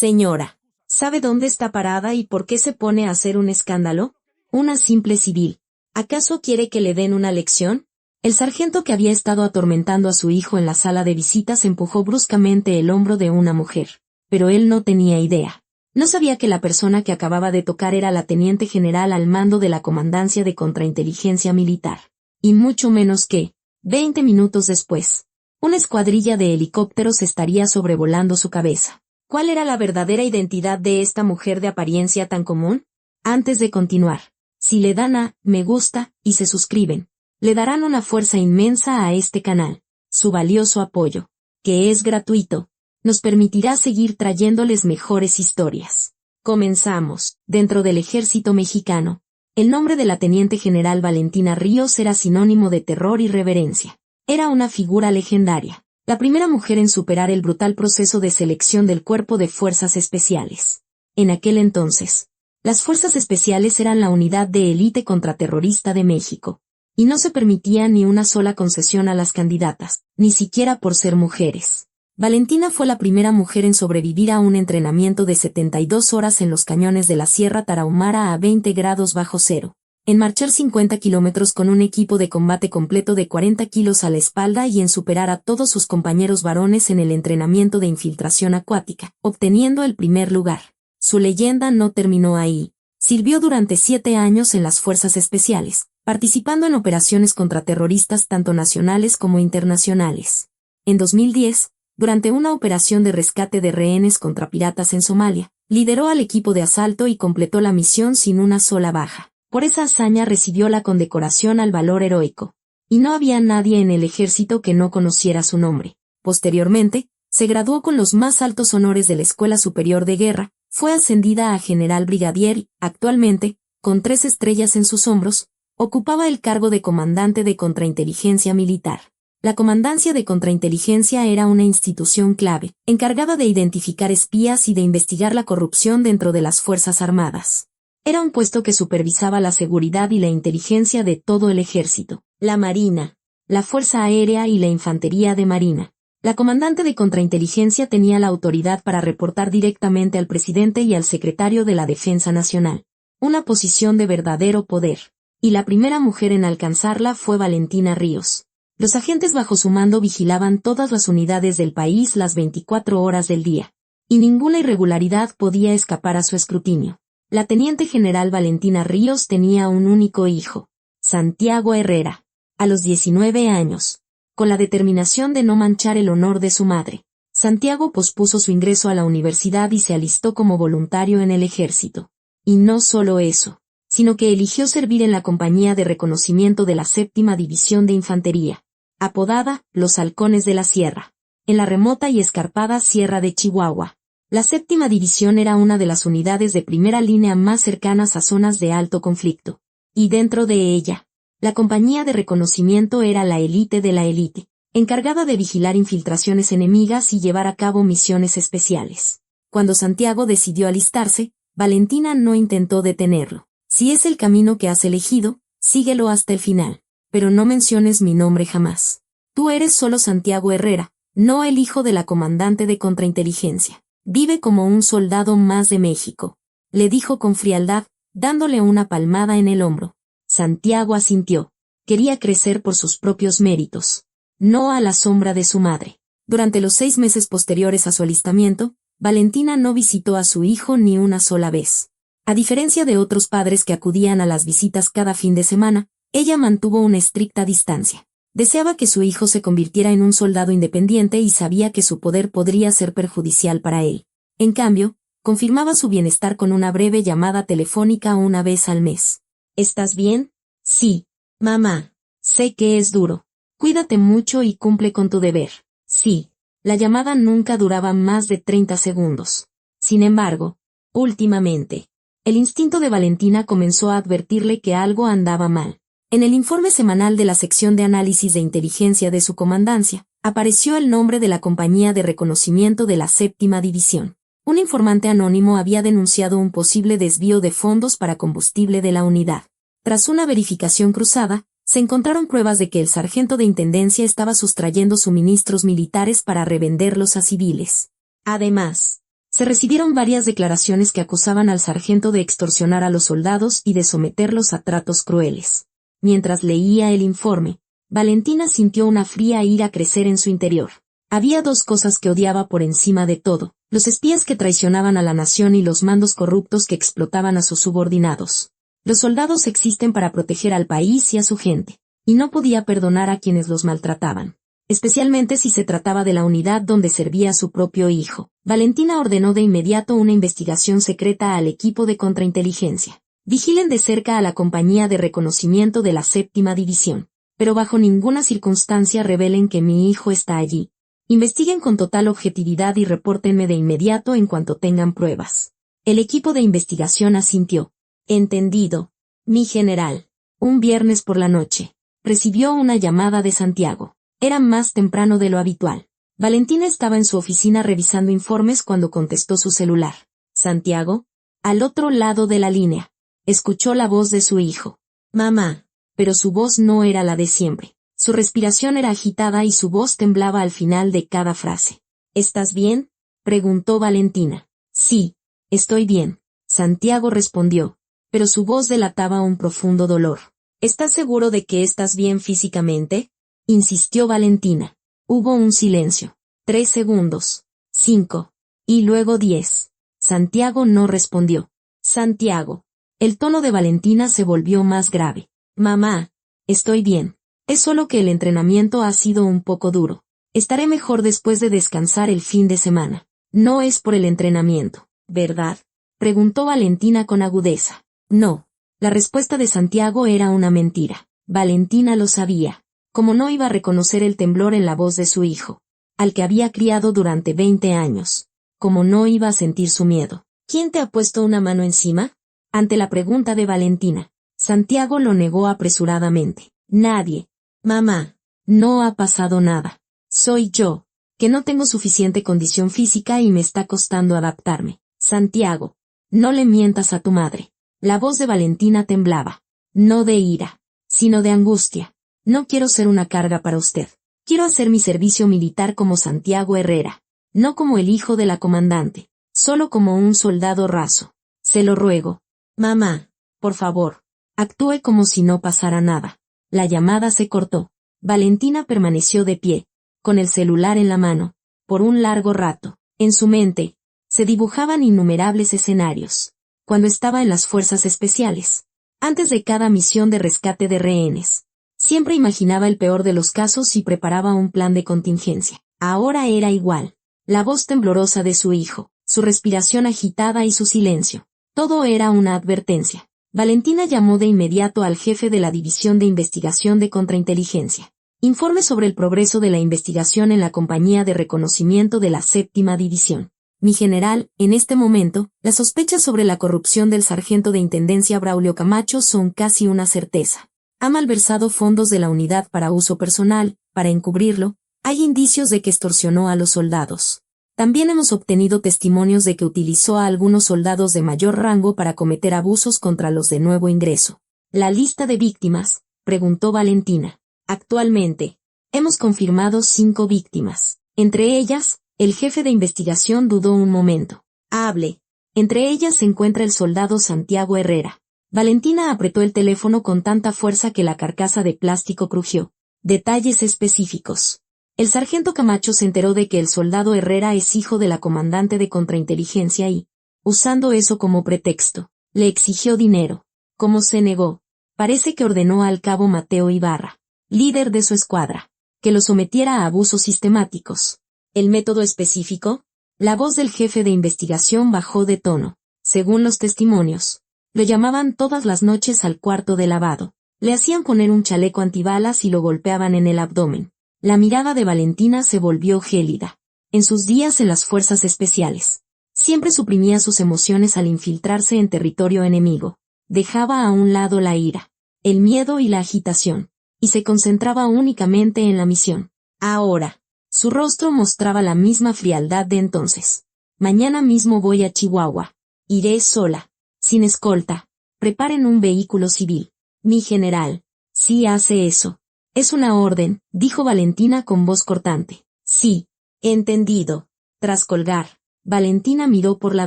Señora, ¿sabe dónde está parada y por qué se pone a hacer un escándalo? Una simple civil. ¿Acaso quiere que le den una lección? El sargento que había estado atormentando a su hijo en la sala de visitas empujó bruscamente el hombro de una mujer. Pero él no tenía idea. No sabía que la persona que acababa de tocar era la teniente general al mando de la Comandancia de Contrainteligencia Militar. Y mucho menos que, 20 minutos después, una escuadrilla de helicópteros estaría sobrevolando su cabeza. ¿Cuál era la verdadera identidad de esta mujer de apariencia tan común? Antes de continuar, si le dan a me gusta y se suscriben, le darán una fuerza inmensa a este canal. Su valioso apoyo, que es gratuito, nos permitirá seguir trayéndoles mejores historias. Comenzamos. Dentro del ejército mexicano, el nombre de la teniente general Valentina Ríos era sinónimo de terror y reverencia. Era una figura legendaria. La primera mujer en superar el brutal proceso de selección del Cuerpo de Fuerzas Especiales. En aquel entonces, las Fuerzas Especiales eran la unidad de élite contraterrorista de México, y no se permitía ni una sola concesión a las candidatas, ni siquiera por ser mujeres. Valentina fue la primera mujer en sobrevivir a un entrenamiento de 72 horas en los cañones de la Sierra Tarahumara a 20 grados bajo cero. En marchar 50 kilómetros con un equipo de combate completo de 40 kilos a la espalda y en superar a todos sus compañeros varones en el entrenamiento de infiltración acuática, obteniendo el primer lugar. Su leyenda no terminó ahí. Sirvió durante 7 años en las Fuerzas Especiales, participando en operaciones contraterroristas tanto nacionales como internacionales. En 2010, durante una operación de rescate de rehenes contra piratas en Somalia, lideró al equipo de asalto y completó la misión sin una sola baja. Por esa hazaña recibió la condecoración al valor heroico, y no había nadie en el ejército que no conociera su nombre. Posteriormente, se graduó con los más altos honores de la Escuela Superior de Guerra, fue ascendida a general brigadier y, actualmente, con 3 estrellas en sus hombros, ocupaba el cargo de comandante de contrainteligencia militar. La Comandancia de Contrainteligencia era una institución clave, encargada de identificar espías y de investigar la corrupción dentro de las Fuerzas Armadas. Era un puesto que supervisaba la seguridad y la inteligencia de todo el ejército, la Marina, la Fuerza Aérea y la Infantería de Marina. La comandante de contrainteligencia tenía la autoridad para reportar directamente al presidente y al secretario de la Defensa Nacional, una posición de verdadero poder, y la primera mujer en alcanzarla fue Valentina Ríos. Los agentes bajo su mando vigilaban todas las unidades del país las 24 horas del día, y ninguna irregularidad podía escapar a su escrutinio. La teniente general Valentina Ríos tenía un único hijo, Santiago Herrera, a los 19 años. Con la determinación de no manchar el honor de su madre, Santiago pospuso su ingreso a la universidad y se alistó como voluntario en el ejército. Y no solo eso, sino que eligió servir en la compañía de reconocimiento de la 7ª División de Infantería, apodada Los Halcones de la Sierra, en la remota y escarpada Sierra de Chihuahua. La 7ª División era una de las unidades de primera línea más cercanas a zonas de alto conflicto, y dentro de ella, la compañía de reconocimiento era la élite de la élite, encargada de vigilar infiltraciones enemigas y llevar a cabo misiones especiales. Cuando Santiago decidió alistarse, Valentina no intentó detenerlo. Si es el camino que has elegido, síguelo hasta el final, pero no menciones mi nombre jamás. Tú eres solo Santiago Herrera, no el hijo de la comandante de contrainteligencia. Vive como un soldado más de México, le dijo con frialdad, dándole una palmada en el hombro. Santiago asintió. Quería crecer por sus propios méritos, no a la sombra de su madre. Durante los 6 meses posteriores a su alistamiento, Valentina no visitó a su hijo ni una sola vez. A diferencia de otros padres que acudían a las visitas cada fin de semana, ella mantuvo una estricta distancia. Deseaba que su hijo se convirtiera en un soldado independiente y sabía que su poder podría ser perjudicial para él. En cambio, confirmaba su bienestar con una breve llamada telefónica una vez al mes. ¿Estás bien? Sí, mamá. Sé que es duro. Cuídate mucho y cumple con tu deber. Sí. La llamada nunca duraba más de 30 segundos. Sin embargo, últimamente, el instinto de Valentina comenzó a advertirle que algo andaba mal. En el informe semanal de la sección de análisis de inteligencia de su comandancia, apareció el nombre de la compañía de reconocimiento de la 7ª División. Un informante anónimo había denunciado un posible desvío de fondos para combustible de la unidad. Tras una verificación cruzada, se encontraron pruebas de que el sargento de intendencia estaba sustrayendo suministros militares para revenderlos a civiles. Además, Se recibieron varias declaraciones que acusaban al sargento de extorsionar a los soldados y de someterlos a tratos crueles. Mientras leía el informe, Valentina sintió una fría ira crecer en su interior. Había dos cosas que odiaba por encima de todo: los espías que traicionaban a la nación y los mandos corruptos que explotaban a sus subordinados. Los soldados existen para proteger al país y a su gente, y no podía perdonar a quienes los maltrataban, especialmente si se trataba de la unidad donde servía su propio hijo. Valentina ordenó de inmediato una investigación secreta al equipo de contrainteligencia. Vigilen de cerca a la compañía de reconocimiento de la 7ª División, pero bajo ninguna circunstancia revelen que mi hijo está allí. Investiguen con total objetividad y repórtenme de inmediato en cuanto tengan pruebas. El equipo de investigación asintió. Entendido, mi general. Un viernes por la noche, recibió una llamada de Santiago. Era más temprano de lo habitual. Valentina estaba en su oficina revisando informes cuando contestó su celular. Santiago, al otro lado de la línea. Escuchó la voz de su hijo. Mamá. Pero su voz no era la de siempre. Su respiración era agitada y su voz temblaba al final de cada frase. ¿Estás bien?, preguntó Valentina. Sí, estoy bien, Santiago respondió, pero su voz delataba un profundo dolor. ¿Estás seguro de que estás bien físicamente?, insistió Valentina. Hubo un silencio. 3 segundos. 5. Y luego 10. Santiago no respondió. Santiago. El tono de Valentina se volvió más grave. Mamá, estoy bien. Es solo que el entrenamiento ha sido un poco duro. Estaré mejor después de descansar el fin de semana. No es por el entrenamiento, ¿verdad?, preguntó Valentina con agudeza. No. La respuesta de Santiago era una mentira. Valentina lo sabía. Como no iba a reconocer el temblor en la voz de su hijo, al que había criado durante 20 años. Como no iba a sentir su miedo. ¿Quién te ha puesto una mano encima?, ante la pregunta de Valentina. Santiago lo negó apresuradamente. Nadie. Mamá, no ha pasado nada. Soy yo, que no tengo suficiente condición física y me está costando adaptarme. Santiago, no le mientas a tu madre. La voz de Valentina temblaba. No de ira, sino de angustia. No quiero ser una carga para usted. Quiero hacer mi servicio militar como Santiago Herrera. No como el hijo de la comandante. Solo como un soldado raso. Se lo ruego. Mamá, por favor, actúe como si no pasara nada. La llamada se cortó. Valentina permaneció de pie, con el celular en la mano, por un largo rato. En su mente, se dibujaban innumerables escenarios. Cuando estaba en las fuerzas especiales, antes de cada misión de rescate de rehenes, siempre imaginaba el peor de los casos y preparaba un plan de contingencia. Ahora era igual. La voz temblorosa de su hijo, su respiración agitada y su silencio. Todo era una advertencia. Valentina llamó de inmediato al jefe de la División de Investigación de Contrainteligencia. Informe sobre el progreso de la investigación en la compañía de reconocimiento de la 7ª División. Mi general, en este momento, las sospechas sobre la corrupción del sargento de intendencia Braulio Camacho son casi una certeza. Ha malversado fondos de la unidad para uso personal. Para encubrirlo, hay indicios de que extorsionó a los soldados. También hemos obtenido testimonios de que utilizó a algunos soldados de mayor rango para cometer abusos contra los de nuevo ingreso. ¿La lista de víctimas?, preguntó Valentina. Actualmente, hemos confirmado 5 víctimas. Entre ellas, el jefe de investigación dudó un momento. Hable. Entre ellas se encuentra el soldado Santiago Herrera. Valentina apretó el teléfono con tanta fuerza que la carcasa de plástico crujió. Detalles específicos. El sargento Camacho se enteró de que el soldado Herrera es hijo de la comandante de contrainteligencia y, usando eso como pretexto, le exigió dinero. Como se negó, parece que ordenó al cabo Mateo Ibarra, líder de su escuadra, que lo sometiera a abusos sistemáticos. ¿El método específico? La voz del jefe de investigación bajó de tono. Según los testimonios, lo llamaban todas las noches al cuarto de lavado. Le hacían poner un chaleco antibalas y lo golpeaban en el abdomen. La mirada de Valentina se volvió gélida. En sus días en las fuerzas especiales, siempre suprimía sus emociones al infiltrarse en territorio enemigo. Dejaba a un lado la ira, el miedo y la agitación, y se concentraba únicamente en la misión. Ahora, su rostro mostraba la misma frialdad de entonces. Mañana mismo voy a Chihuahua. Iré sola, sin escolta. Preparen un vehículo civil. Mi general, sí hace eso. Es una orden, dijo Valentina con voz cortante. Sí, entendido. Tras colgar, Valentina miró por la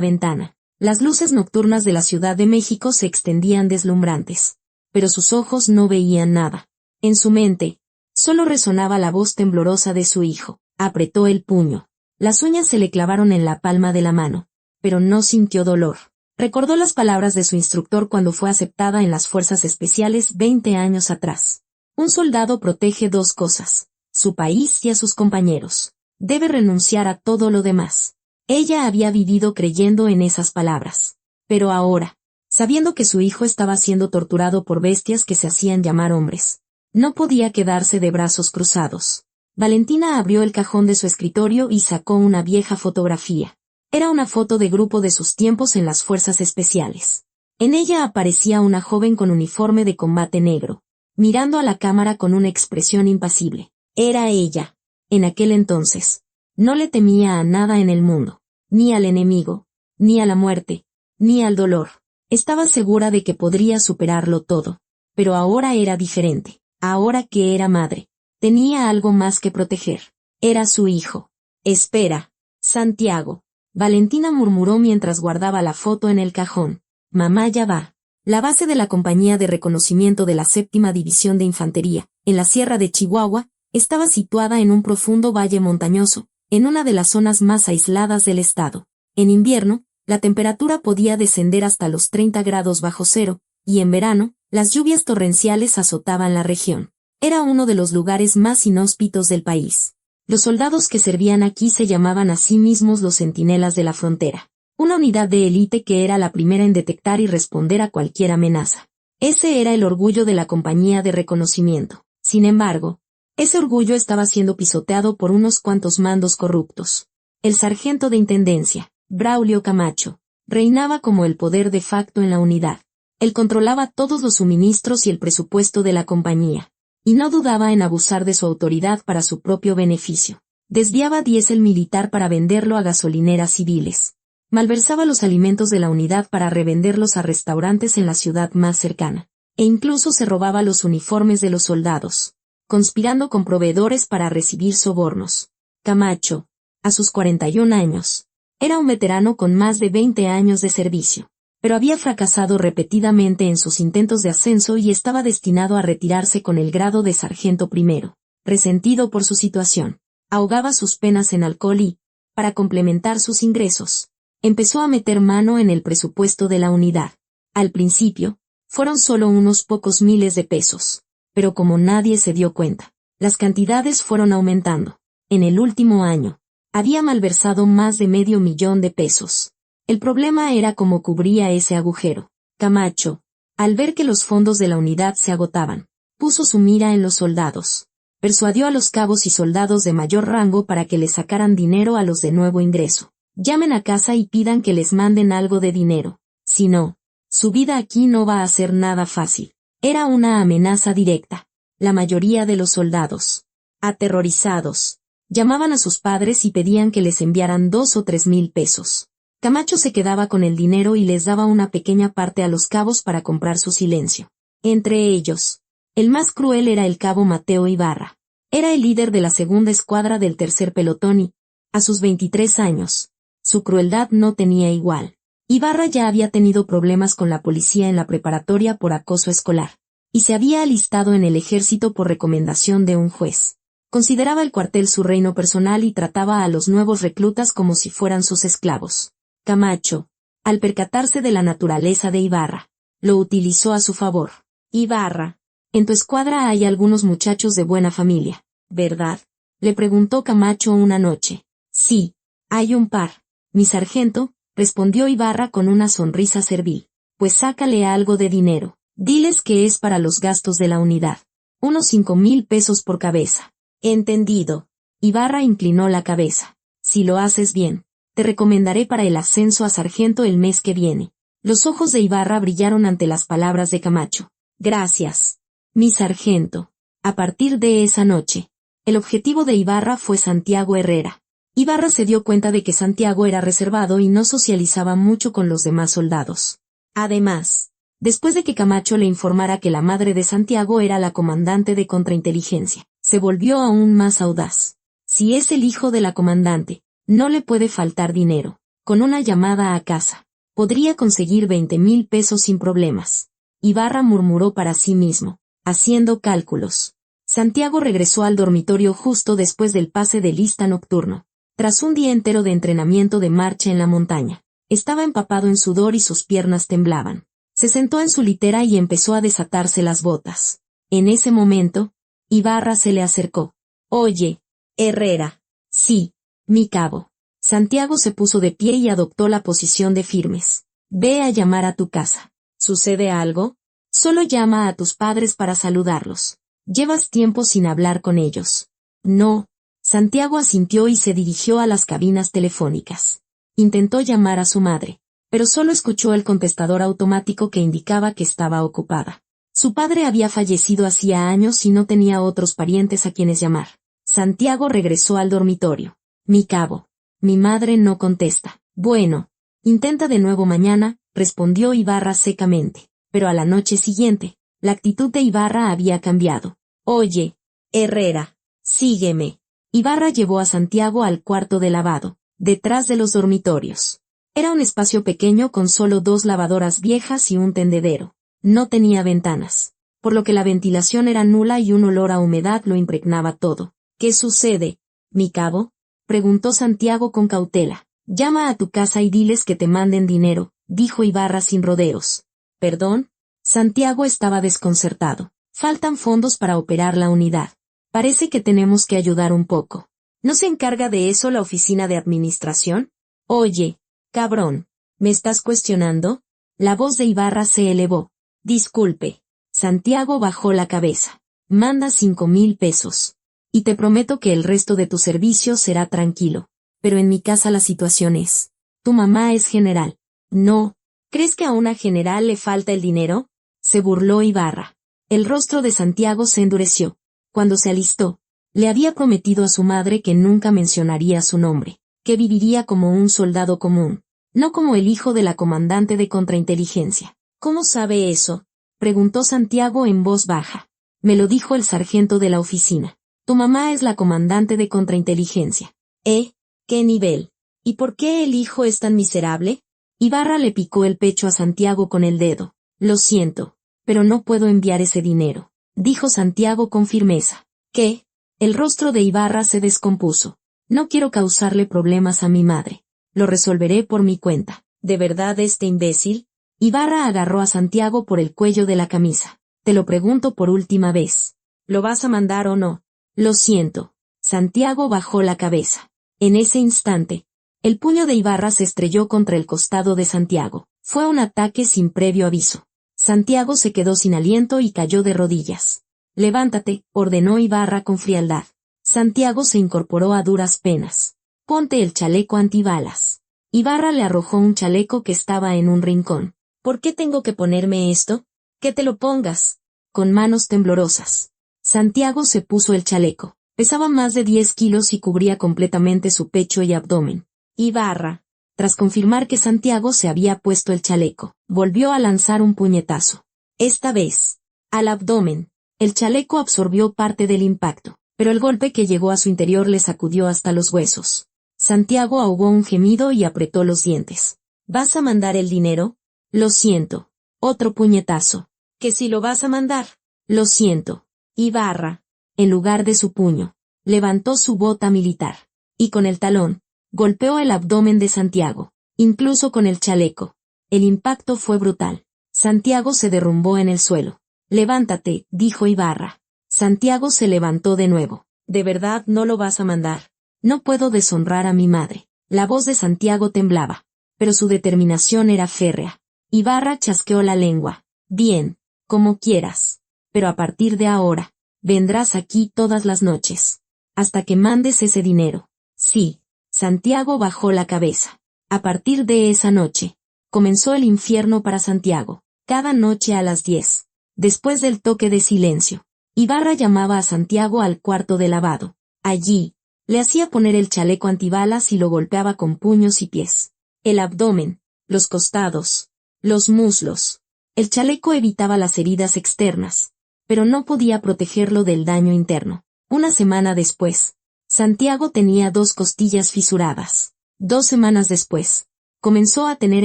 ventana. Las luces nocturnas de la Ciudad de México se extendían deslumbrantes. Pero sus ojos no veían nada. En su mente, solo resonaba la voz temblorosa de su hijo. Apretó el puño. Las uñas se le clavaron en la palma de la mano. Pero no sintió dolor. Recordó las palabras de su instructor cuando fue aceptada en las Fuerzas Especiales 20 años atrás. Un soldado protege dos cosas: su país y a sus compañeros. Debe renunciar a todo lo demás. Ella había vivido creyendo en esas palabras. Pero ahora, sabiendo que su hijo estaba siendo torturado por bestias que se hacían llamar hombres, no podía quedarse de brazos cruzados. Valentina abrió el cajón de su escritorio y sacó una vieja fotografía. Era una foto de grupo de sus tiempos en las Fuerzas Especiales. En ella aparecía una joven con uniforme de combate negro, mirando a la cámara con una expresión impasible. Era ella. En aquel entonces, no le temía a nada en el mundo, ni al enemigo, ni a la muerte, ni al dolor. Estaba segura de que podría superarlo todo. Pero ahora era diferente. Ahora que era madre, tenía algo más que proteger. Era su hijo. Espera, Santiago. Valentina murmuró mientras guardaba la foto en el cajón. Mamá ya va. La base de la Compañía de Reconocimiento de la 7ª División de Infantería, en la Sierra de Chihuahua, estaba situada en un profundo valle montañoso, en una de las zonas más aisladas del estado. En invierno, la temperatura podía descender hasta los 30 grados bajo cero, y en verano, las lluvias torrenciales azotaban la región. Era uno de los lugares más inhóspitos del país. Los soldados que servían aquí se llamaban a sí mismos los centinelas de la frontera, una unidad de élite que era la primera en detectar y responder a cualquier amenaza. Ese era el orgullo de la Compañía de Reconocimiento. Sin embargo, ese orgullo estaba siendo pisoteado por unos cuantos mandos corruptos. El sargento de intendencia, Braulio Camacho, reinaba como el poder de facto en la unidad. Él controlaba todos los suministros y el presupuesto de la compañía, y no dudaba en abusar de su autoridad para su propio beneficio. Desviaba diésel militar para venderlo a gasolineras civiles. Malversaba los alimentos de la unidad para revenderlos a restaurantes en la ciudad más cercana. E incluso se robaba los uniformes de los soldados, conspirando con proveedores para recibir sobornos. Camacho, a sus 41 años, era un veterano con más de 20 años de servicio, pero había fracasado repetidamente en sus intentos de ascenso y estaba destinado a retirarse con el grado de sargento primero. Resentido por su situación, ahogaba sus penas en alcohol y, para complementar sus ingresos, empezó a meter mano en el presupuesto de la unidad. Al principio, fueron solo unos pocos miles de pesos, pero como nadie se dio cuenta, las cantidades fueron aumentando. En el último año, había malversado más de $500,000. El problema era cómo cubría ese agujero. Camacho, al ver que los fondos de la unidad se agotaban, puso su mira en los soldados. Persuadió a los cabos y soldados de mayor rango para que le sacaran dinero a los de nuevo ingreso. Llamen a casa y pidan que les manden algo de dinero. Si no, su vida aquí no va a ser nada fácil. Era una amenaza directa. La mayoría de los soldados, aterrorizados, llamaban a sus padres y pedían que les enviaran 2 o 3 mil pesos. Camacho se quedaba con el dinero y les daba una pequeña parte a los cabos para comprar su silencio. Entre ellos, el más cruel era el cabo Mateo Ibarra. Era el líder de la 2ª escuadra del 3er pelotón y, a sus 23 años, su crueldad no tenía igual. Ibarra ya había tenido problemas con la policía en la preparatoria por acoso escolar, y se había alistado en el ejército por recomendación de un juez. Consideraba el cuartel su reino personal y trataba a los nuevos reclutas como si fueran sus esclavos. Camacho, al percatarse de la naturaleza de Ibarra, lo utilizó a su favor. Ibarra, en tu escuadra hay algunos muchachos de buena familia, ¿verdad?, le preguntó Camacho una noche. Sí, hay un par, mi sargento, respondió Ibarra con una sonrisa servil. Pues sácale algo de dinero. Diles que es para los gastos de la unidad. Unos 5,000 pesos por cabeza. Entendido. Ibarra inclinó la cabeza. Si lo haces bien, te recomendaré para el ascenso a sargento el mes que viene. Los ojos de Ibarra brillaron ante las palabras de Camacho. Gracias, mi sargento. A partir de esa noche, el objetivo de Ibarra fue Santiago Herrera. Ibarra se dio cuenta de que Santiago era reservado y no socializaba mucho con los demás soldados. Además, después de que Camacho le informara que la madre de Santiago era la comandante de contrainteligencia, se volvió aún más audaz. Si es el hijo de la comandante, no le puede faltar dinero. Con una llamada a casa, podría conseguir 20,000 pesos sin problemas. Ibarra murmuró para sí mismo, haciendo cálculos. Santiago regresó al dormitorio justo después del pase de lista nocturno. Tras un día entero de entrenamiento de marcha en la montaña, estaba empapado en sudor y sus piernas temblaban. Se sentó en su litera y empezó a desatarse las botas. En ese momento, Ibarra se le acercó. «Oye, Herrera». «Sí, mi cabo». Santiago se puso de pie y adoptó la posición de firmes. «Ve a llamar a tu casa. ¿Sucede algo? Solo llama a tus padres para saludarlos. Llevas tiempo sin hablar con ellos». «No». Santiago asintió y se dirigió a las cabinas telefónicas. Intentó llamar a su madre, pero solo escuchó el contestador automático que indicaba que estaba ocupada. Su padre había fallecido hacía años y no tenía otros parientes a quienes llamar. Santiago regresó al dormitorio. «Mi cabo. Mi madre no contesta». «Bueno, intenta de nuevo mañana», respondió Ibarra secamente. Pero a la noche siguiente, la actitud de Ibarra había cambiado. «Oye, Herrera, sígueme». Ibarra llevó a Santiago al cuarto de lavado, detrás de los dormitorios. Era un espacio pequeño con solo 2 lavadoras viejas y un tendedero. No tenía ventanas, por lo que la ventilación era nula y un olor a humedad lo impregnaba todo. «¿Qué sucede, mi cabo?», preguntó Santiago con cautela. «Llama a tu casa y diles que te manden dinero», dijo Ibarra sin rodeos. «¿Perdón?». Santiago estaba desconcertado. «Faltan fondos para operar la unidad. Parece que tenemos que ayudar un poco. ¿No se encarga de eso la oficina de administración?». «Oye, cabrón, ¿me estás cuestionando?». La voz de Ibarra se elevó. «Disculpe». Santiago bajó la cabeza. «Manda 5,000 pesos. Y te prometo que el resto de tu servicio será tranquilo. Pero en mi casa la situación es... Tu mamá es general». «No. ¿Crees que a una general le falta el dinero?», se burló Ibarra. El rostro de Santiago se endureció. Cuando se alistó, le había prometido a su madre que nunca mencionaría su nombre, que viviría como un soldado común, no como el hijo de la comandante de contrainteligencia. «¿Cómo sabe eso?», preguntó Santiago en voz baja. «Me lo dijo el sargento de la oficina. Tu mamá es la comandante de contrainteligencia». «¿Qué nivel? ¿Y por qué el hijo es tan miserable?». Ibarra le picó el pecho a Santiago con el dedo. «Lo siento, pero no puedo enviar ese dinero», dijo Santiago con firmeza. «¿Qué?». El rostro de Ibarra se descompuso. «No quiero causarle problemas a mi madre. Lo resolveré por mi cuenta». «¿De verdad este imbécil?». Ibarra agarró a Santiago por el cuello de la camisa. «Te lo pregunto por última vez. ¿Lo vas a mandar o no?». «Lo siento». Santiago bajó la cabeza. En ese instante, el puño de Ibarra se estrelló contra el costado de Santiago. Fue un ataque sin previo aviso. Santiago se quedó sin aliento y cayó de rodillas. «Levántate», ordenó Ibarra con frialdad. Santiago se incorporó a duras penas. «Ponte el chaleco antibalas». Ibarra le arrojó un chaleco que estaba en un rincón. «¿Por qué tengo que ponerme esto?». «Que te lo pongas». Con manos temblorosas, Santiago se puso el chaleco. Pesaba más de 10 kilos y cubría completamente su pecho y abdomen. Ibarra, tras confirmar que Santiago se había puesto el chaleco, volvió a lanzar un puñetazo. Esta vez, al abdomen. El chaleco absorbió parte del impacto, pero el golpe que llegó a su interior le sacudió hasta los huesos. Santiago ahogó un gemido y apretó los dientes. «¿Vas a mandar el dinero?». «Lo siento». Otro puñetazo. «¿Que si lo vas a mandar?». «Lo siento». Ibarra, en lugar de su puño, levantó su bota militar, y con el talón, golpeó el abdomen de Santiago, incluso con el chaleco. El impacto fue brutal. Santiago se derrumbó en el suelo. «Levántate», dijo Ibarra. Santiago se levantó de nuevo. «¿De verdad no lo vas a mandar?». «No puedo deshonrar a mi madre». La voz de Santiago temblaba, pero su determinación era férrea. Ibarra chasqueó la lengua. «Bien, como quieras. Pero a partir de ahora, vendrás aquí todas las noches. Hasta que mandes ese dinero». «Sí». Santiago bajó la cabeza. A partir de esa noche, comenzó el infierno para Santiago. Cada noche a las 10, después del toque de silencio, Ibarra llamaba a Santiago al cuarto de lavado. Allí, le hacía poner el chaleco antibalas y lo golpeaba con puños y pies. El abdomen, los costados, los muslos. El chaleco evitaba las heridas externas, pero no podía protegerlo del daño interno. Una semana después, Santiago tenía 2 costillas fisuradas. 2 semanas después, Comenzó a tener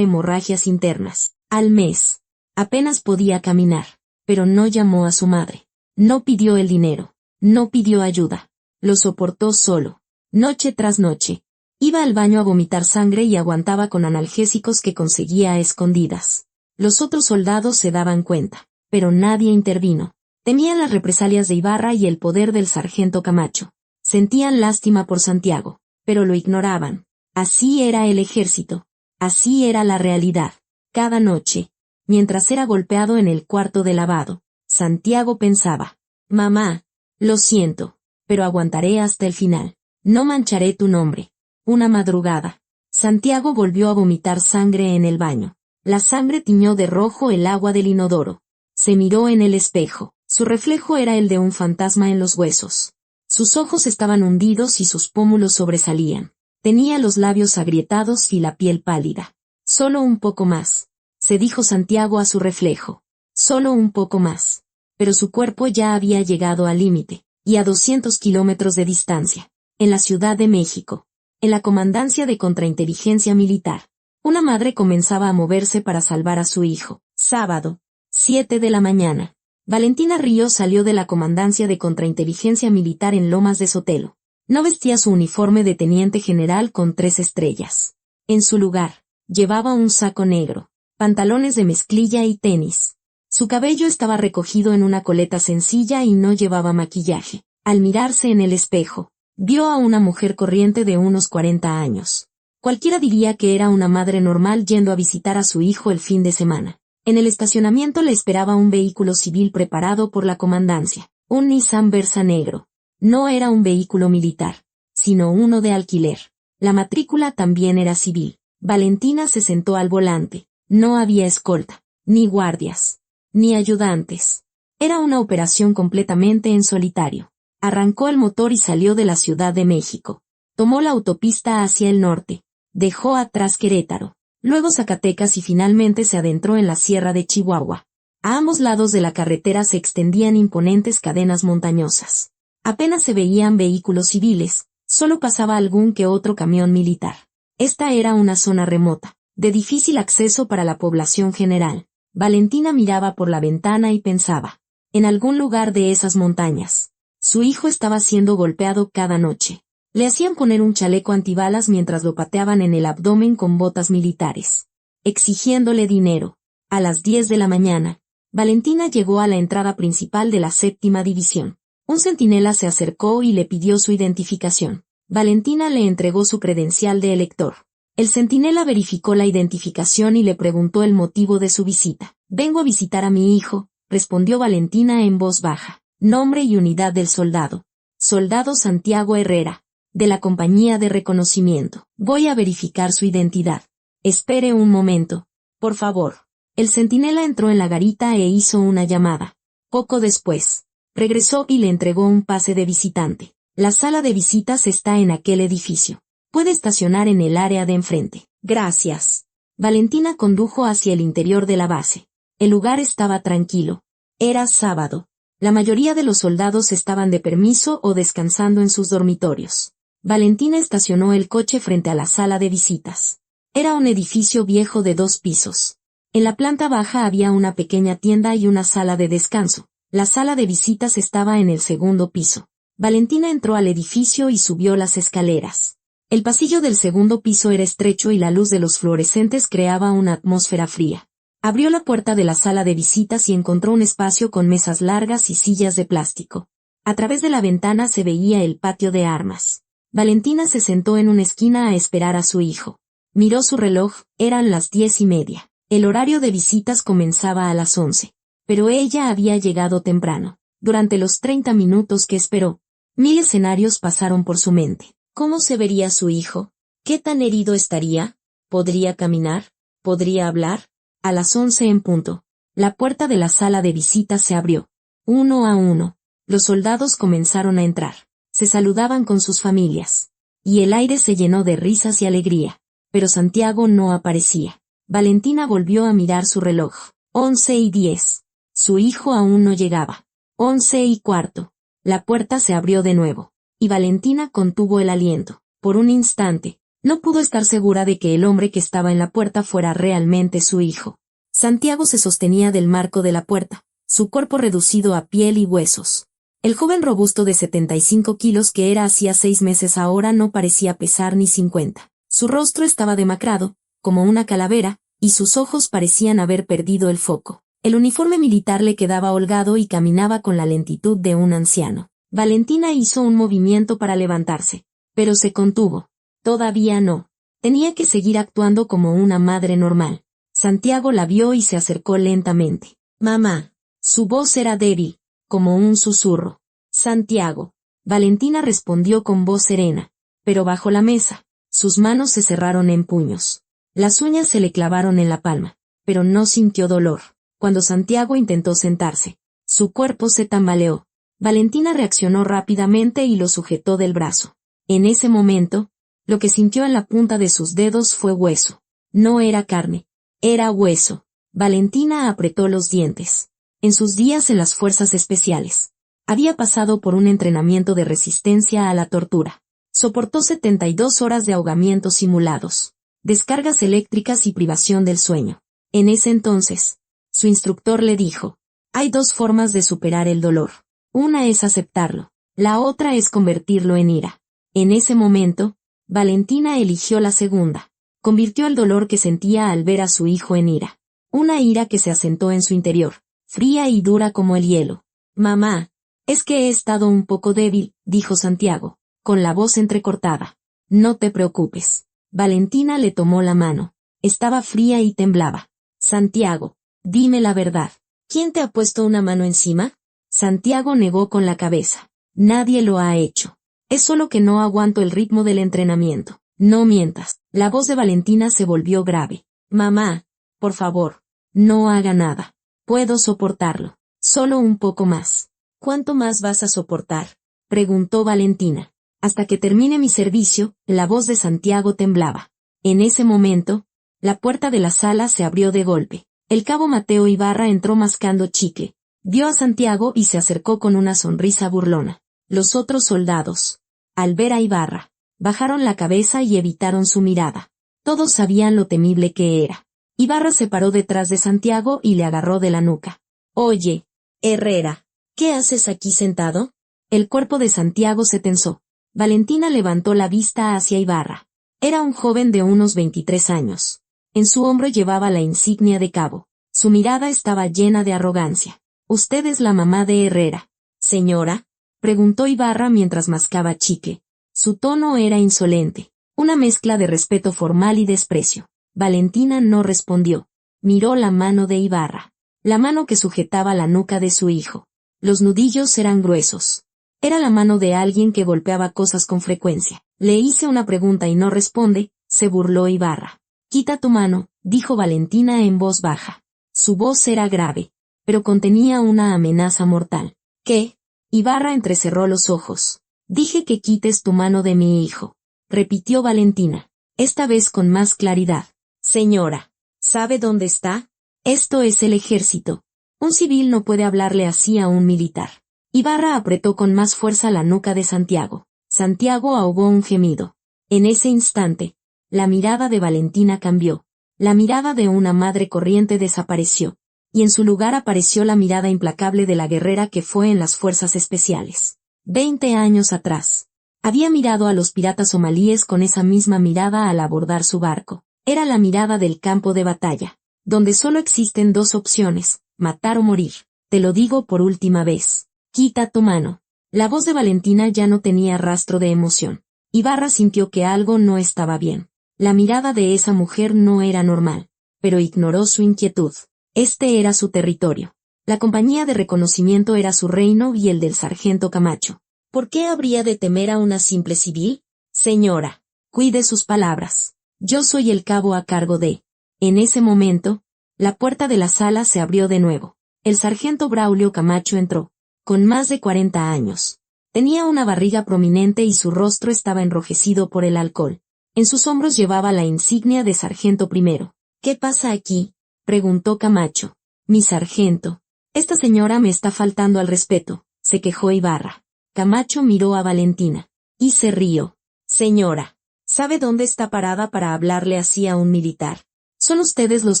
hemorragias internas. Al mes. Apenas podía caminar. Pero no llamó a su madre. No pidió el dinero. No pidió ayuda. Lo soportó solo. Noche tras noche. Iba al baño a vomitar sangre y aguantaba con analgésicos que conseguía a escondidas. Los otros soldados se daban cuenta, pero nadie intervino. Temían las represalias de Ibarra y el poder del sargento Camacho. Sentían lástima por Santiago, pero lo ignoraban. Así era el ejército. Así era la realidad. Cada noche, mientras era golpeado en el cuarto de lavado, Santiago pensaba: mamá, lo siento, pero aguantaré hasta el final. No mancharé tu nombre. Una madrugada, Santiago volvió a vomitar sangre en el baño. La sangre tiñó de rojo el agua del inodoro. Se miró en el espejo. Su reflejo era el de un fantasma en los huesos. Sus ojos estaban hundidos y sus pómulos sobresalían. Tenía los labios agrietados y la piel pálida. Solo un poco más, se dijo Santiago a su reflejo. Solo un poco más. Pero su cuerpo ya había llegado al límite, y a 200 kilómetros de distancia. En la Ciudad de México. En la comandancia de contrainteligencia militar. Una madre comenzaba a moverse para salvar a su hijo. Sábado, 7 de la mañana. Valentina Ríos salió de la comandancia de contrainteligencia militar en Lomas de Sotelo. No vestía su uniforme de teniente general con 3 estrellas. En su lugar, llevaba un saco negro, pantalones de mezclilla y tenis. Su cabello estaba recogido en una coleta sencilla y no llevaba maquillaje. Al mirarse en el espejo, vio a una mujer corriente de unos 40 años. Cualquiera diría que era una madre normal yendo a visitar a su hijo el fin de semana. En el estacionamiento le esperaba un vehículo civil preparado por la comandancia, un Nissan Versa negro. No era un vehículo militar, sino uno de alquiler. La matrícula también era civil. Valentina se sentó al volante. No había escolta, ni guardias, ni ayudantes. Era una operación completamente en solitario. Arrancó el motor y salió de la Ciudad de México. Tomó la autopista hacia el norte. Dejó atrás Querétaro, luego Zacatecas y finalmente se adentró en la Sierra de Chihuahua. A ambos lados de la carretera se extendían imponentes cadenas montañosas. Apenas se veían vehículos civiles, solo pasaba algún que otro camión militar. Esta era una zona remota, de difícil acceso para la población general. Valentina miraba por la ventana y pensaba: en algún lugar de esas montañas, su hijo estaba siendo golpeado cada noche. Le hacían poner un chaleco antibalas mientras lo pateaban en el abdomen con botas militares, exigiéndole dinero. A las 10 de la mañana, Valentina llegó a la entrada principal de la 7ª división. Un centinela se acercó y le pidió su identificación. Valentina le entregó su credencial de elector. El centinela verificó la identificación y le preguntó el motivo de su visita. Vengo a visitar a mi hijo, respondió Valentina en voz baja. Nombre y unidad del soldado. Soldado Santiago Herrera, de la compañía de reconocimiento. Voy a verificar su identidad. Espere un momento, por favor. El centinela entró en la garita e hizo una llamada. Poco después, regresó y le entregó un pase de visitante. La sala de visitas está en aquel edificio. Puede estacionar en el área de enfrente. Gracias. Valentina condujo hacia el interior de la base. El lugar estaba tranquilo. Era sábado. La mayoría de los soldados estaban de permiso o descansando en sus dormitorios. Valentina estacionó el coche frente a la sala de visitas. Era un edificio viejo de 2 pisos. En la planta baja había una pequeña tienda y una sala de descanso. La sala de visitas estaba en el 2º piso. Valentina entró al edificio y subió las escaleras. El pasillo del 2º piso era estrecho y la luz de los fluorescentes creaba una atmósfera fría. Abrió la puerta de la sala de visitas y encontró un espacio con mesas largas y sillas de plástico. A través de la ventana se veía el patio de armas. Valentina se sentó en una esquina a esperar a su hijo. Miró su reloj, eran las 10:30. El horario de visitas comenzaba a las 11. Pero ella había llegado temprano. Durante los 30 minutos que esperó, 1000 escenarios pasaron por su mente. ¿Cómo se vería su hijo? ¿Qué tan herido estaría? ¿Podría caminar? ¿Podría hablar? A las 11 en punto, la puerta de la sala de visitas se abrió. Uno a uno, los soldados comenzaron a entrar. Se saludaban con sus familias. Y el aire se llenó de risas y alegría. Pero Santiago no aparecía. Valentina volvió a mirar su reloj. 11:10. Su hijo aún no llegaba. 11:15. La puerta se abrió de nuevo. Y Valentina contuvo el aliento. Por un instante, No pudo estar segura de que el hombre que estaba en la puerta fuera realmente su hijo. Santiago se sostenía del marco de la puerta, su cuerpo reducido a piel y huesos. El joven robusto de 75 kilos que era hacía 6 meses ahora no parecía pesar ni 50. Su rostro estaba demacrado, como una calavera, y sus ojos parecían haber perdido el foco. El uniforme militar le quedaba holgado y caminaba con la lentitud de un anciano. Valentina hizo un movimiento para levantarse, pero se contuvo. Todavía no. Tenía que seguir actuando como una madre normal. Santiago la vio y se acercó lentamente. «Mamá». Su voz era débil, como un susurro. «Santiago». Valentina respondió con voz serena, pero bajo la mesa. Sus manos se cerraron en puños. Las uñas se le clavaron en la palma, pero no sintió dolor. Cuando Santiago intentó sentarse, su cuerpo se tambaleó. Valentina reaccionó rápidamente y lo sujetó del brazo. En ese momento, lo que sintió en la punta de sus dedos fue hueso. No era carne, era hueso. Valentina apretó los dientes. En sus días en las fuerzas especiales, había pasado por un entrenamiento de resistencia a la tortura. Soportó 72 horas de ahogamientos simulados, descargas eléctricas y privación del sueño. En ese entonces, su instructor le dijo: hay 2 formas de superar el dolor. Una es aceptarlo, la otra es convertirlo en ira. En ese momento, Valentina eligió la segunda. Convirtió el dolor que sentía al ver a su hijo en ira. Una ira que se asentó en su interior, fría y dura como el hielo. «Mamá, es que he estado un poco débil», dijo Santiago, con la voz entrecortada. «No te preocupes». Valentina le tomó la mano. Estaba fría y temblaba. «Santiago, dime la verdad. ¿Quién te ha puesto una mano encima?» Santiago negó con la cabeza. «Nadie lo ha hecho. Es solo que no aguanto el ritmo del entrenamiento». «No mientas». La voz de Valentina se volvió grave. «Mamá, por favor, no haga nada. Puedo soportarlo. Solo un poco más». «¿Cuánto más vas a soportar?», preguntó Valentina. «Hasta que termine mi servicio». La voz de Santiago temblaba. En ese momento, la puerta de la sala se abrió de golpe. El cabo Mateo Ibarra entró mascando chicle. Vio a Santiago y se acercó con una sonrisa burlona. Los otros soldados, al ver a Ibarra, bajaron la cabeza y evitaron su mirada. Todos sabían lo temible que era. Ibarra se paró detrás de Santiago y le agarró de la nuca. «Oye, Herrera, ¿qué haces aquí sentado?». El cuerpo de Santiago se tensó. Valentina levantó la vista hacia Ibarra. Era un joven de unos 23 años. En su hombro llevaba la insignia de cabo. Su mirada estaba llena de arrogancia. «¿Usted es la mamá de Herrera, señora?», preguntó Ibarra mientras mascaba chicle. Su tono era insolente, una mezcla de respeto formal y desprecio. Valentina no respondió. Miró la mano de Ibarra, la mano que sujetaba la nuca de su hijo. Los nudillos eran gruesos. Era la mano de alguien que golpeaba cosas con frecuencia. «Le hice una pregunta y no responde», se burló Ibarra. «Quita tu mano», dijo Valentina en voz baja. Su voz era grave, pero contenía una amenaza mortal. «¿Qué?». Ibarra entrecerró los ojos. «Dije que quites tu mano de mi hijo», repitió Valentina, esta vez con más claridad. «Señora, ¿sabe dónde está? Esto es el ejército. Un civil no puede hablarle así a un militar». Ibarra apretó con más fuerza la nuca de Santiago. Santiago ahogó un gemido. En ese instante, la mirada de Valentina cambió. La mirada de una madre corriente desapareció, y en su lugar apareció la mirada implacable de la guerrera que fue en las fuerzas especiales. 20 años atrás. Había mirado a los piratas somalíes con esa misma mirada al abordar su barco. Era la mirada del campo de batalla, donde solo existen 2 opciones, matar o morir. «Te lo digo por última vez. Quita tu mano». La voz de Valentina ya no tenía rastro de emoción. Ibarra sintió que algo no estaba bien. La mirada de esa mujer no era normal, pero ignoró su inquietud. Este era su territorio. La compañía de reconocimiento era su reino y el del sargento Camacho. ¿Por qué habría de temer a una simple civil? «Señora, cuide sus palabras. Yo soy el cabo a cargo de». En ese momento, la puerta de la sala se abrió de nuevo. El sargento Braulio Camacho entró, con más de 40 años. Tenía una barriga prominente y su rostro estaba enrojecido por el alcohol. En sus hombros llevaba la insignia de sargento primero. «¿Qué pasa aquí?», preguntó Camacho. «Mi sargento. Esta señora me está faltando al respeto», se quejó Ibarra. Camacho miró a Valentina, y se rió. «Señora, ¿Sabe dónde está parada para hablarle así a un militar? Son ustedes los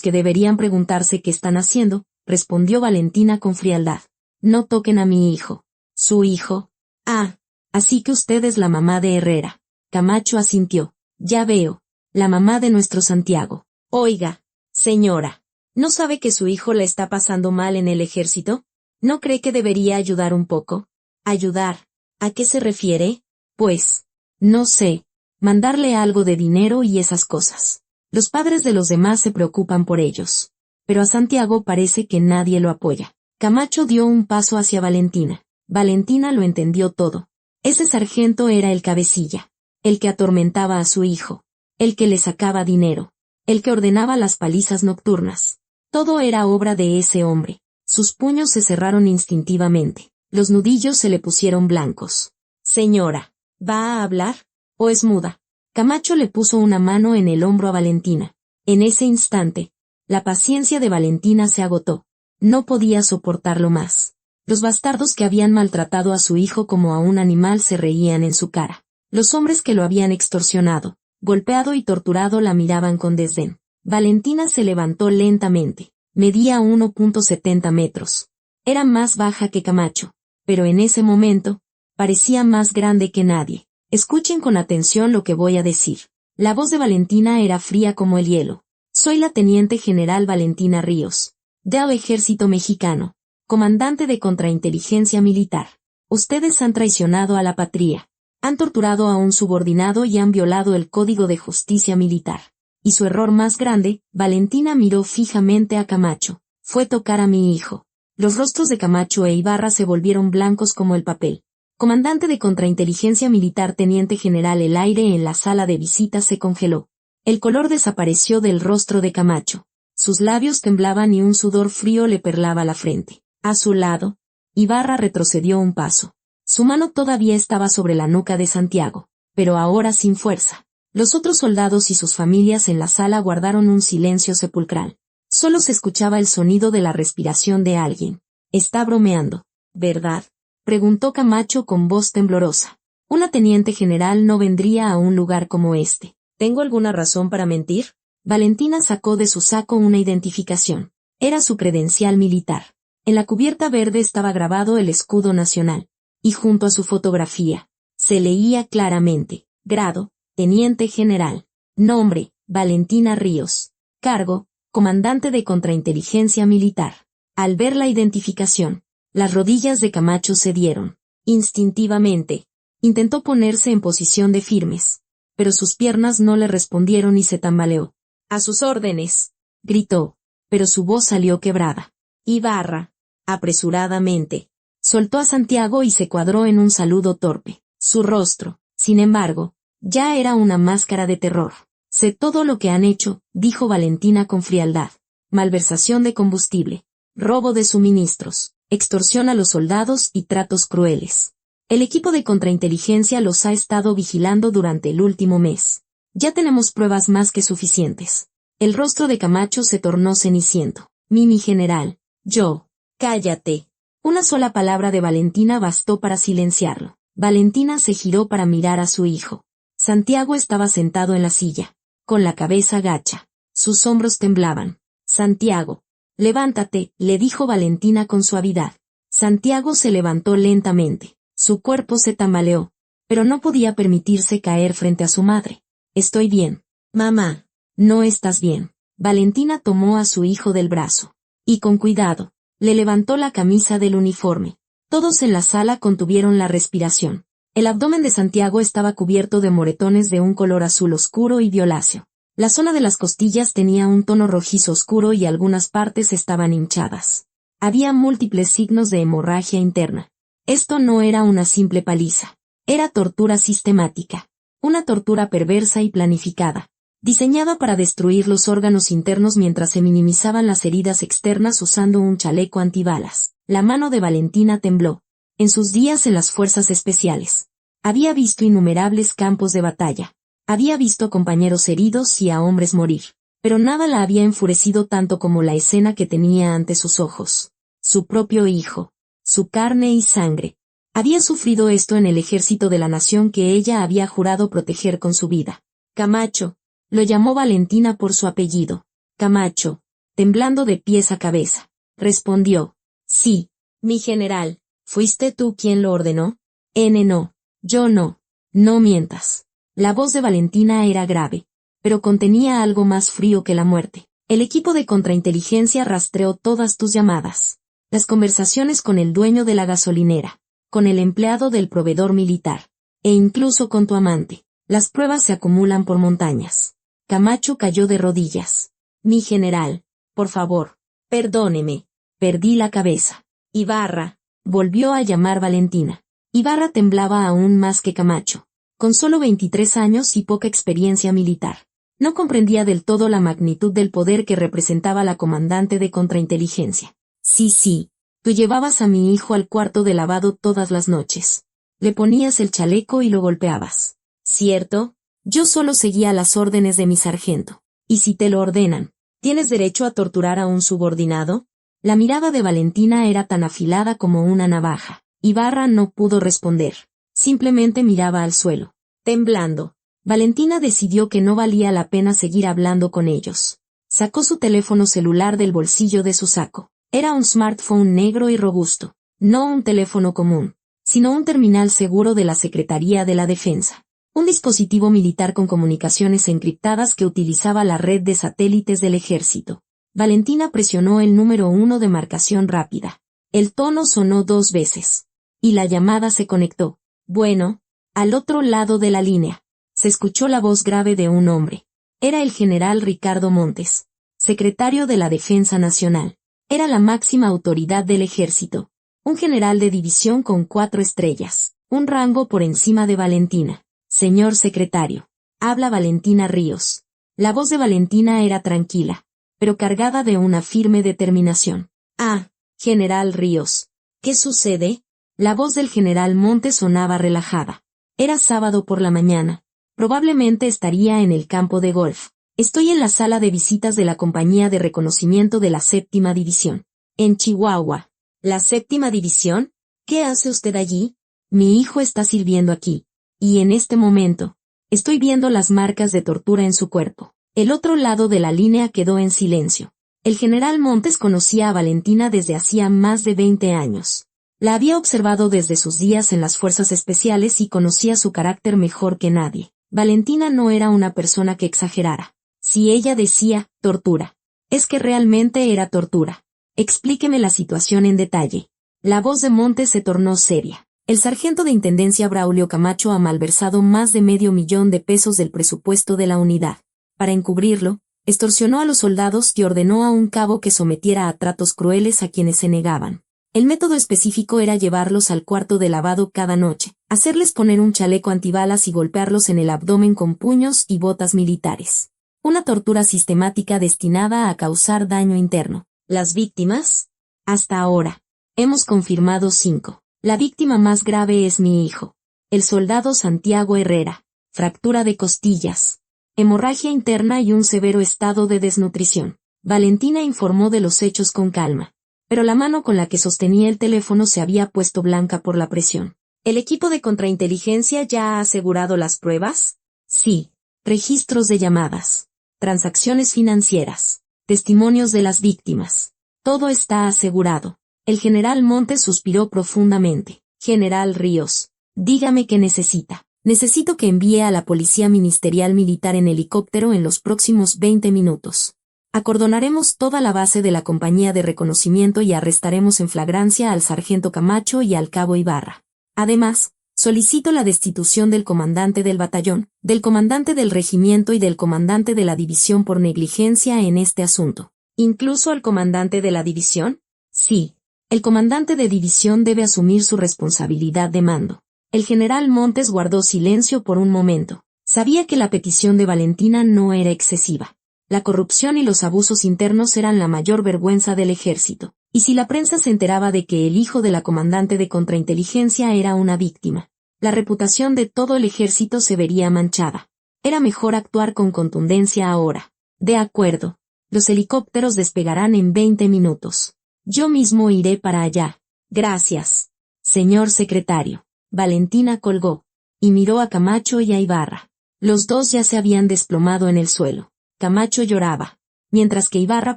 que deberían preguntarse qué están haciendo, respondió Valentina con frialdad. No toquen a mi hijo. ¿Su hijo? Ah, así que usted es la mamá de Herrera. Camacho asintió. Ya veo. La mamá de nuestro Santiago. Oiga, señora, ¿no sabe que su hijo la está pasando mal en el ejército? ¿No cree que debería ayudar un poco? ¿Ayudar? ¿A qué se refiere? Pues, no sé, mandarle algo de dinero y esas cosas. Los padres de los demás se preocupan por ellos. Pero a Santiago parece que nadie lo apoya. Camacho dio un paso hacia Valentina. Valentina lo entendió todo. Ese sargento era el cabecilla, el que atormentaba a su hijo, el que le sacaba dinero, el que ordenaba las palizas nocturnas. Todo era obra de ese hombre. Sus puños se cerraron instintivamente. Los nudillos se le pusieron blancos. Señora, ¿va a hablar? ¿O es muda? Camacho le puso una mano en el hombro a Valentina. En ese instante, la paciencia de Valentina se agotó. No podía soportarlo más. Los bastardos que habían maltratado a su hijo como a un animal se reían en su cara. Los hombres que lo habían extorsionado, golpeado y torturado la miraban con desdén. Valentina se levantó lentamente. Medía 1,70 metros. Era más baja que Camacho, pero en ese momento, parecía más grande que nadie. Escuchen con atención lo que voy a decir. La voz de Valentina era fría como el hielo. Soy la teniente general Valentina Ríos, del Ejército Mexicano, comandante de contrainteligencia militar. Ustedes han traicionado a la patria, han torturado a un subordinado y han violado el Código de Justicia Militar. Y su error más grande, Valentina miró fijamente a Camacho, fue tocar a mi hijo. Los rostros de Camacho e Ibarra se volvieron blancos como el papel. Comandante de contrainteligencia militar teniente general, el aire en la sala de visitas se congeló. El color desapareció del rostro de Camacho. Sus labios temblaban y un sudor frío le perlaba la frente. A su lado, Ibarra retrocedió un paso. Su mano todavía estaba sobre la nuca de Santiago, pero ahora sin fuerza. Los otros soldados y sus familias en la sala guardaron un silencio sepulcral. Solo se escuchaba el sonido de la respiración de alguien. Está bromeando, ¿verdad?, preguntó Camacho con voz temblorosa. Una teniente general no vendría a un lugar como este. ¿Tengo alguna razón para mentir? Valentina sacó de su saco una identificación. Era su credencial militar. En la cubierta verde estaba grabado el escudo nacional. Y junto a su fotografía, se leía claramente: grado, teniente general. Nombre, Valentina Ríos. Cargo, comandante de contrainteligencia militar. Al ver la identificación, las rodillas de Camacho cedieron. Instintivamente, intentó ponerse en posición de firmes, pero sus piernas no le respondieron y se tambaleó. «A sus órdenes», gritó, pero su voz salió quebrada. Ibarra, apresuradamente, soltó a Santiago y se cuadró en un saludo torpe. Su rostro, sin embargo, ya era una máscara de terror. «Sé todo lo que han hecho», dijo Valentina con frialdad. «Malversación de combustible, robo de suministros, extorsión a los soldados y tratos crueles. El equipo de contrainteligencia los ha estado vigilando durante el último mes. Ya tenemos pruebas más que suficientes». El rostro de Camacho se tornó ceniciento. «Mi general, yo». «Cállate». Una sola palabra de Valentina bastó para silenciarlo. Valentina se giró para mirar a su hijo. Santiago estaba sentado en la silla, con la cabeza gacha. Sus hombros temblaban. «Santiago, levántate», le dijo Valentina con suavidad. Santiago se levantó lentamente. Su cuerpo se tambaleó, pero no podía permitirse caer frente a su madre. «Estoy bien». «Mamá, no estás bien». Valentina tomó a su hijo del brazo. Y con cuidado, le levantó la camisa del uniforme. Todos en la sala contuvieron la respiración. El abdomen de Santiago estaba cubierto de moretones de un color azul oscuro y violáceo. La zona de las costillas tenía un tono rojizo oscuro y algunas partes estaban hinchadas. Había múltiples signos de hemorragia interna. Esto no era una simple paliza. Era tortura sistemática. Una tortura perversa y planificada, diseñada para destruir los órganos internos mientras se minimizaban las heridas externas usando un chaleco antibalas. La mano de Valentina tembló. En sus días en las fuerzas especiales, había visto innumerables campos de batalla. Había visto a compañeros heridos y a hombres morir, pero nada la había enfurecido tanto como la escena que tenía ante sus ojos. Su propio hijo, su carne y sangre, había sufrido esto en el ejército de la nación que ella había jurado proteger con su vida. Camacho, lo llamó Valentina por su apellido. Camacho, temblando de pies a cabeza, respondió, sí, mi general, ¿fuiste tú quien lo ordenó? No, yo no, no mientas. La voz de Valentina era grave, pero contenía algo más frío que la muerte. El equipo de contrainteligencia rastreó todas tus llamadas. Las conversaciones con el dueño de la gasolinera, con el empleado del proveedor militar, e incluso con tu amante. Las pruebas se acumulan por montañas. Camacho cayó de rodillas. Mi general, por favor, perdóneme. Perdí la cabeza. Ibarra, volvió a llamar Valentina. Ibarra temblaba aún más que Camacho. Con solo 23 años y poca experiencia militar, no comprendía del todo la magnitud del poder que representaba la comandante de contrainteligencia. Sí, tú llevabas a mi hijo al cuarto de lavado todas las noches. Le ponías el chaleco y lo golpeabas. ¿Cierto? Yo solo seguía las órdenes de mi sargento. ¿Y si te lo ordenan, tienes derecho a torturar a un subordinado? La mirada de Valentina era tan afilada como una navaja. Ibarra no pudo responder. Simplemente miraba al suelo. Temblando, Valentina decidió que no valía la pena seguir hablando con ellos. Sacó su teléfono celular del bolsillo de su saco. Era un smartphone negro y robusto. No un teléfono común, sino un terminal seguro de la Secretaría de la Defensa. Un dispositivo militar con comunicaciones encriptadas que utilizaba la red de satélites del ejército. Valentina presionó el número 1 de marcación rápida. El tono sonó 2 veces. Y la llamada se conectó. Bueno, al otro lado de la línea, se escuchó la voz grave de un hombre. Era el general Ricardo Montes, secretario de la Defensa Nacional. Era la máxima autoridad del ejército. Un general de división con 4 estrellas, un rango por encima de Valentina. Señor secretario, habla Valentina Ríos. La voz de Valentina era tranquila, pero cargada de una firme determinación. Ah, general Ríos, ¿qué sucede? La voz del general Montes sonaba relajada. Era sábado por la mañana. Probablemente estaría en el campo de golf. Estoy en la sala de visitas de la compañía de reconocimiento de la 7ª División. En Chihuahua. ¿La 7ª División? ¿Qué hace usted allí? Mi hijo está sirviendo aquí. Y en este momento, estoy viendo las marcas de tortura en su cuerpo. El otro lado de la línea quedó en silencio. El general Montes conocía a Valentina desde hacía más de 20 años. La había observado desde sus días en las fuerzas especiales y conocía su carácter mejor que nadie. Valentina no era una persona que exagerara. Si ella decía, tortura, es que realmente era tortura. Explíqueme la situación en detalle. La voz de Montes se tornó seria. El sargento de intendencia Braulio Camacho ha malversado más de $500,000 de pesos del presupuesto de la unidad. Para encubrirlo, extorsionó a los soldados y ordenó a un cabo que sometiera a tratos crueles a quienes se negaban. El método específico era llevarlos al cuarto de lavado cada noche, hacerles poner un chaleco antibalas y golpearlos en el abdomen con puños y botas militares. Una tortura sistemática destinada a causar daño interno. ¿Las víctimas? Hasta ahora, hemos confirmado 5. La víctima más grave es mi hijo, el soldado Santiago Herrera. Fractura de costillas, hemorragia interna y un severo estado de desnutrición. Valentina informó de los hechos con calma, pero la mano con la que sostenía el teléfono se había puesto blanca por la presión. ¿El equipo de contrainteligencia ya ha asegurado las pruebas? Sí. Registros de llamadas, transacciones financieras, testimonios de las víctimas. Todo está asegurado. El general Montes suspiró profundamente. General Ríos, dígame qué necesita. Necesito que envíe a la Policía Ministerial Militar en helicóptero en los próximos 20 minutos. Acordonaremos toda la base de la compañía de reconocimiento y arrestaremos en flagrancia al sargento Camacho y al cabo Ibarra. Además, solicito la destitución del comandante del batallón, del comandante del regimiento y del comandante de la división por negligencia en este asunto. ¿Incluso al comandante de la división? Sí. El comandante de división debe asumir su responsabilidad de mando. El general Montes guardó silencio por un momento. Sabía que la petición de Valentina no era excesiva. La corrupción y los abusos internos eran la mayor vergüenza del ejército. Y si la prensa se enteraba de que el hijo de la comandante de contrainteligencia era una víctima, la reputación de todo el ejército se vería manchada. Era mejor actuar con contundencia ahora. De acuerdo. Los helicópteros despegarán en 20 minutos. Yo mismo iré para allá. Gracias. Señor secretario. Valentina colgó. Y miró a Camacho y a Ibarra. Los dos ya se habían desplomado en el suelo. Camacho lloraba, mientras que Ibarra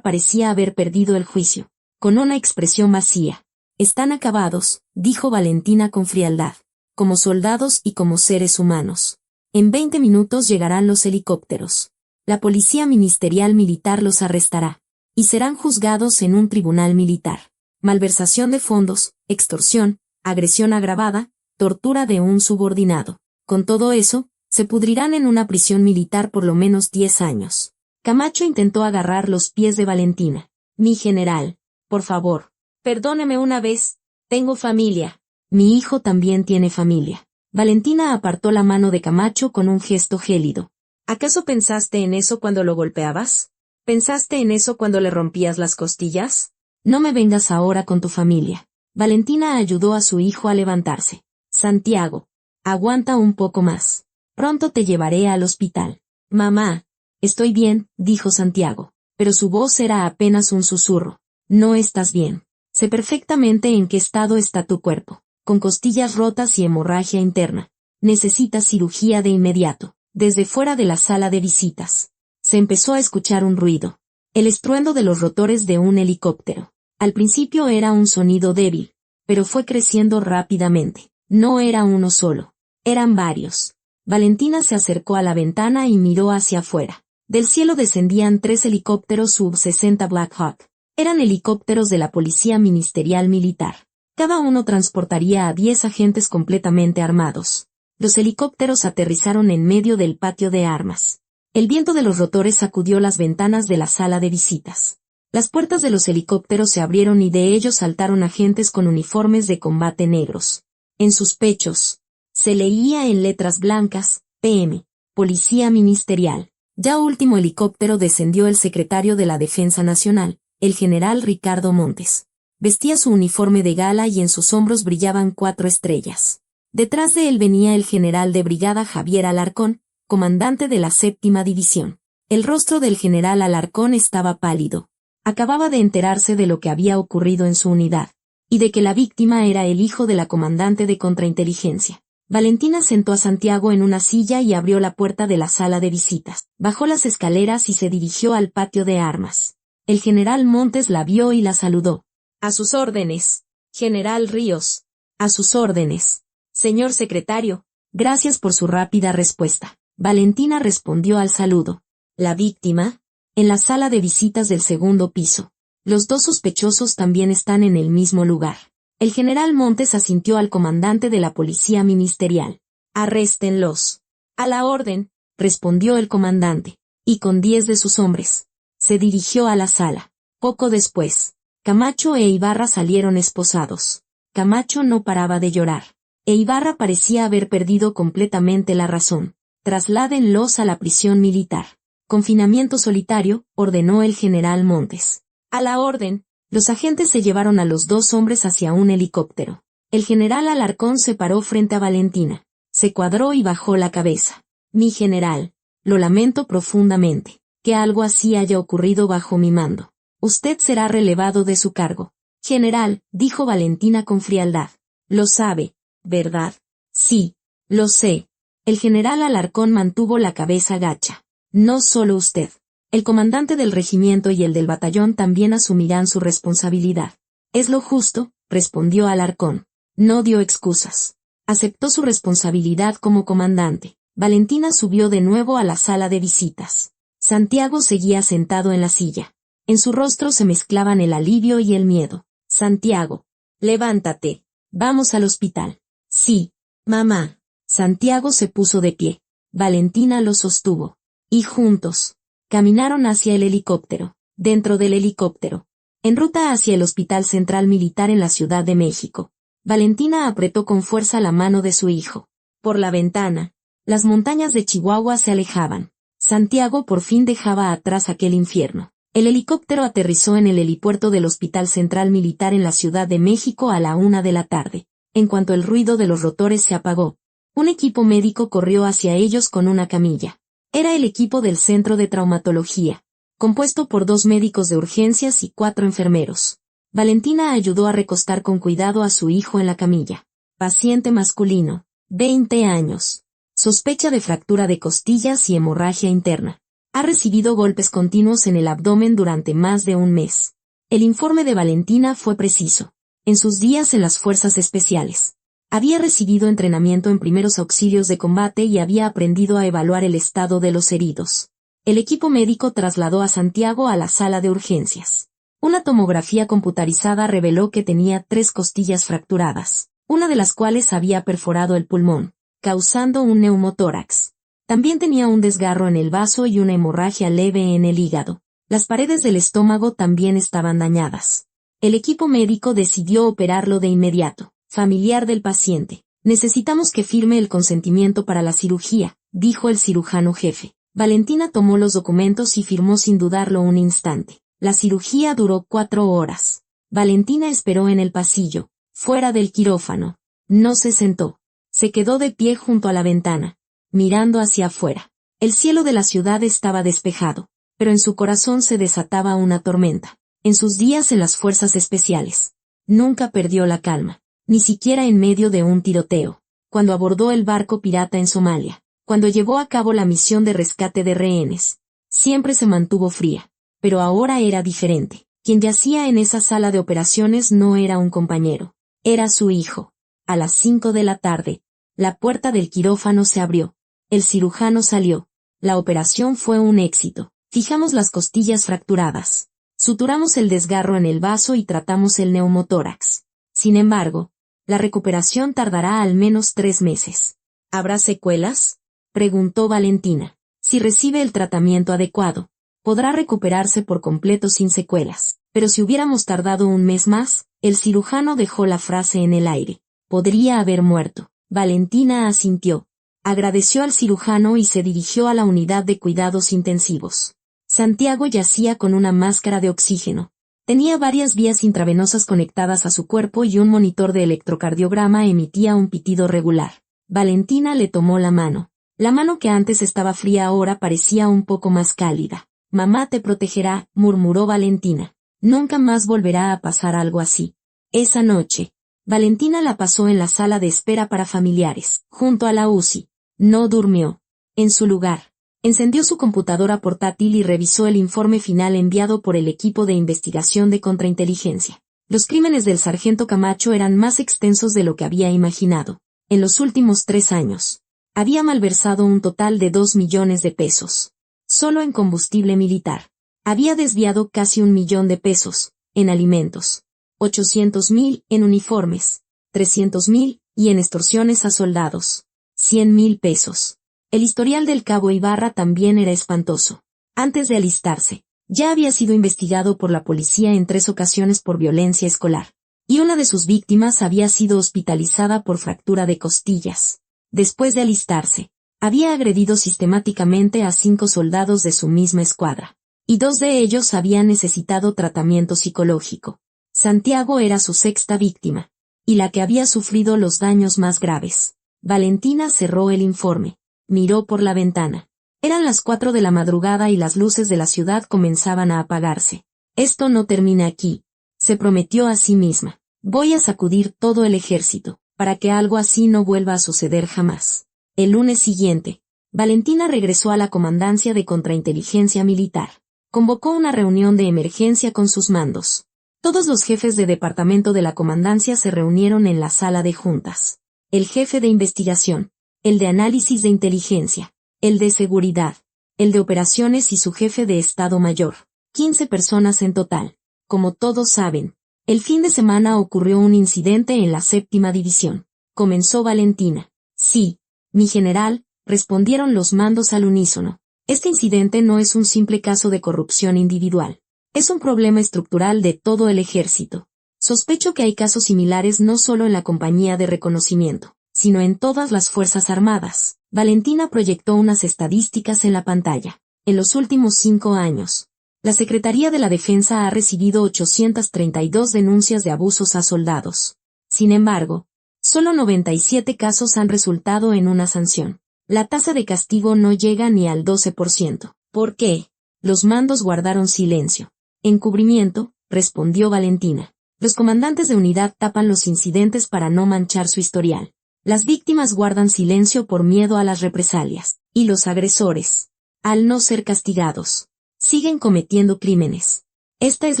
parecía haber perdido el juicio, con una expresión vacía. «Están acabados», dijo Valentina con frialdad, «como soldados y como seres humanos. En 20 minutos llegarán los helicópteros. La policía ministerial militar los arrestará, y serán juzgados en un tribunal militar. Malversación de fondos, extorsión, agresión agravada, tortura de un subordinado. Con todo eso, se pudrirán en una prisión militar por lo menos 10 años». Camacho intentó agarrar los pies de Valentina. «Mi general, por favor, perdóneme una vez, tengo familia». «Mi hijo también tiene familia». Valentina apartó la mano de Camacho con un gesto gélido. «¿Acaso pensaste en eso cuando lo golpeabas? ¿Pensaste en eso cuando le rompías las costillas? No me vengas ahora con tu familia». Valentina ayudó a su hijo a levantarse. «Santiago, aguanta un poco más. Pronto te llevaré al hospital». «Mamá, estoy bien», dijo Santiago, pero su voz era apenas un susurro. «No estás bien. Sé perfectamente en qué estado está tu cuerpo, con costillas rotas y hemorragia interna. Necesitas cirugía de inmediato». Desde fuera de la sala de visitas, se empezó a escuchar un ruido. El estruendo de los rotores de un helicóptero. Al principio era un sonido débil, pero fue creciendo rápidamente. No era uno solo, eran varios. Valentina se acercó a la ventana y miró hacia afuera. Del cielo descendían 3 helicópteros Sub-60 Black Hawk. Eran helicópteros de la Policía Ministerial Militar. Cada uno transportaría a 10 agentes completamente armados. Los helicópteros aterrizaron en medio del patio de armas. El viento de los rotores sacudió las ventanas de la sala de visitas. Las puertas de los helicópteros se abrieron y de ellos saltaron agentes con uniformes de combate negros. En sus pechos se leía en letras blancas, PM, Policía Ministerial. Ya último helicóptero descendió el secretario de la Defensa Nacional, el general Ricardo Montes. Vestía su uniforme de gala y en sus hombros brillaban 4 estrellas. Detrás de él venía el general de brigada Javier Alarcón, comandante de la 7ª División. El rostro del general Alarcón estaba pálido. Acababa de enterarse de lo que había ocurrido en su unidad, y de que la víctima era el hijo de la comandante de contrainteligencia. Valentina sentó a Santiago en una silla y abrió la puerta de la sala de visitas. Bajó las escaleras y se dirigió al patio de armas. El general Montes la vio y la saludó. «A sus órdenes, general Ríos». «A sus órdenes, señor secretario». «Gracias por su rápida respuesta». Valentina respondió al saludo. «¿La víctima?» «En la sala de visitas del 2º piso. Los 2 sospechosos también están en el mismo lugar». El general Montes asintió al comandante de la Policía Ministerial. «Arréstenlos». «A la orden», respondió el comandante, y con 10 de sus hombres, se dirigió a la sala. Poco después, Camacho e Ibarra salieron esposados. Camacho no paraba de llorar, e Ibarra parecía haber perdido completamente la razón. «Trasládenlos a la prisión militar». «Confinamiento solitario», ordenó el general Montes. «A la orden». Los agentes se llevaron a los 2 hombres hacia un helicóptero. El general Alarcón se paró frente a Valentina. Se cuadró y bajó la cabeza. «Mi general, lo lamento profundamente, que algo así haya ocurrido bajo mi mando. Usted será relevado de su cargo». «General», dijo Valentina con frialdad. «Lo sabe, ¿verdad?» «Sí, lo sé». El general Alarcón mantuvo la cabeza gacha. «No solo usted. El comandante del regimiento y el del batallón también asumirán su responsabilidad». «Es lo justo», respondió Alarcón. No dio excusas. Aceptó su responsabilidad como comandante. Valentina subió de nuevo a la sala de visitas. Santiago seguía sentado en la silla. En su rostro se mezclaban el alivio y el miedo. «Santiago, levántate. Vamos al hospital». «Sí, mamá». Santiago se puso de pie. Valentina lo sostuvo. Y juntos caminaron hacia el helicóptero. Dentro del helicóptero, en ruta hacia el Hospital Central Militar en la Ciudad de México, Valentina apretó con fuerza la mano de su hijo. Por la ventana, las montañas de Chihuahua se alejaban. Santiago por fin dejaba atrás aquel infierno. El helicóptero aterrizó en el helipuerto del Hospital Central Militar en la Ciudad de México a la 1 de la tarde. En cuanto el ruido de los rotores se apagó, un equipo médico corrió hacia ellos con una camilla. Era el equipo del Centro de Traumatología, compuesto por 2 médicos de urgencias y 4 enfermeros. Valentina ayudó a recostar con cuidado a su hijo en la camilla. Paciente masculino, 20 años. Sospecha de fractura de costillas y hemorragia interna. Ha recibido golpes continuos en el abdomen durante más de un mes. El informe de Valentina fue preciso. En sus días en las fuerzas especiales, había recibido entrenamiento en primeros auxilios de combate y había aprendido a evaluar el estado de los heridos. El equipo médico trasladó a Santiago a la sala de urgencias. Una tomografía computarizada reveló que tenía 3 costillas fracturadas, una de las cuales había perforado el pulmón, causando un neumotórax. También tenía un desgarro en el vaso y una hemorragia leve en el hígado. Las paredes del estómago también estaban dañadas. El equipo médico decidió operarlo de inmediato. Familiar del paciente. Necesitamos que firme el consentimiento para la cirugía, dijo el cirujano jefe. Valentina tomó los documentos y firmó sin dudarlo un instante. La cirugía duró 4 horas. Valentina esperó en el pasillo, fuera del quirófano. No se sentó. Se quedó de pie junto a la ventana, mirando hacia afuera. El cielo de la ciudad estaba despejado, pero en su corazón se desataba una tormenta. En sus días en las fuerzas especiales, nunca perdió la calma, ni siquiera en medio de un tiroteo. Cuando abordó el barco pirata en Somalia, cuando llevó a cabo la misión de rescate de rehenes, siempre se mantuvo fría. Pero ahora era diferente. Quien yacía en esa sala de operaciones no era un compañero, era su hijo. A las 5 de la tarde, la puerta del quirófano se abrió. El cirujano salió. La operación fue un éxito. Fijamos las costillas fracturadas. Suturamos el desgarro en el vaso y tratamos el neumotórax. Sin embargo, la recuperación tardará al menos 3 meses. ¿Habrá secuelas?, preguntó Valentina. Si recibe el tratamiento adecuado, podrá recuperarse por completo sin secuelas. Pero si hubiéramos tardado un mes más, el cirujano dejó la frase en el aire. Podría haber muerto. Valentina asintió. Agradeció al cirujano y se dirigió a la unidad de cuidados intensivos. Santiago yacía con una máscara de oxígeno. Tenía varias vías intravenosas conectadas a su cuerpo y un monitor de electrocardiograma emitía un pitido regular. Valentina le tomó la mano. La mano que antes estaba fría ahora parecía un poco más cálida. Mamá te protegerá, murmuró Valentina. Nunca más volverá a pasar algo así. Esa noche, Valentina la pasó en la sala de espera para familiares, junto a la UCI. No durmió. En su lugar, encendió su computadora portátil y revisó el informe final enviado por el equipo de investigación de contrainteligencia. Los crímenes del sargento Camacho eran más extensos de lo que había imaginado. En los últimos 3 años, había malversado un total de 2 millones de pesos. Solo en combustible militar. Había desviado casi 1 millón de pesos, en alimentos. 800,000 en uniformes. 300,000, y en extorsiones a soldados. 100,000 pesos. El historial del cabo Ibarra también era espantoso. Antes de alistarse, ya había sido investigado por la policía en 3 ocasiones por violencia escolar. Y una de sus víctimas había sido hospitalizada por fractura de costillas. Después de alistarse, había agredido sistemáticamente a 5 soldados de su misma escuadra. Y 2 de ellos habían necesitado tratamiento psicológico. Santiago era su 6ª víctima, y la que había sufrido los daños más graves. Valentina cerró el informe. Miró por la ventana. Eran las 4 de la madrugada y las luces de la ciudad comenzaban a apagarse. Esto no termina aquí, se prometió a sí misma. Voy a sacudir todo el ejército, para que algo así no vuelva a suceder jamás. El lunes siguiente, Valentina regresó a la comandancia de contrainteligencia militar. Convocó una reunión de emergencia con sus mandos. Todos los jefes de departamento de la comandancia se reunieron en la sala de juntas. El jefe de investigación, el de análisis de inteligencia, el de seguridad, el de operaciones y su jefe de Estado Mayor. 15 personas en total. Como todos saben, el fin de semana ocurrió un incidente en la 7ª división. Comenzó Valentina. Sí, mi general, respondieron los mandos al unísono. Este incidente no es un simple caso de corrupción individual. Es un problema estructural de todo el ejército. Sospecho que hay casos similares no solo en la compañía de reconocimiento, sino en todas las fuerzas armadas. Valentina proyectó unas estadísticas en la pantalla. En los últimos 5 años, la Secretaría de la Defensa ha recibido 832 denuncias de abusos a soldados. Sin embargo, solo 97 casos han resultado en una sanción. La tasa de castigo no llega ni al 12%. ¿Por qué? Los mandos guardaron silencio. Encubrimiento, respondió Valentina. Los comandantes de unidad tapan los incidentes para no manchar su historial. Las víctimas guardan silencio por miedo a las represalias, y los agresores, al no ser castigados, siguen cometiendo crímenes. Esta es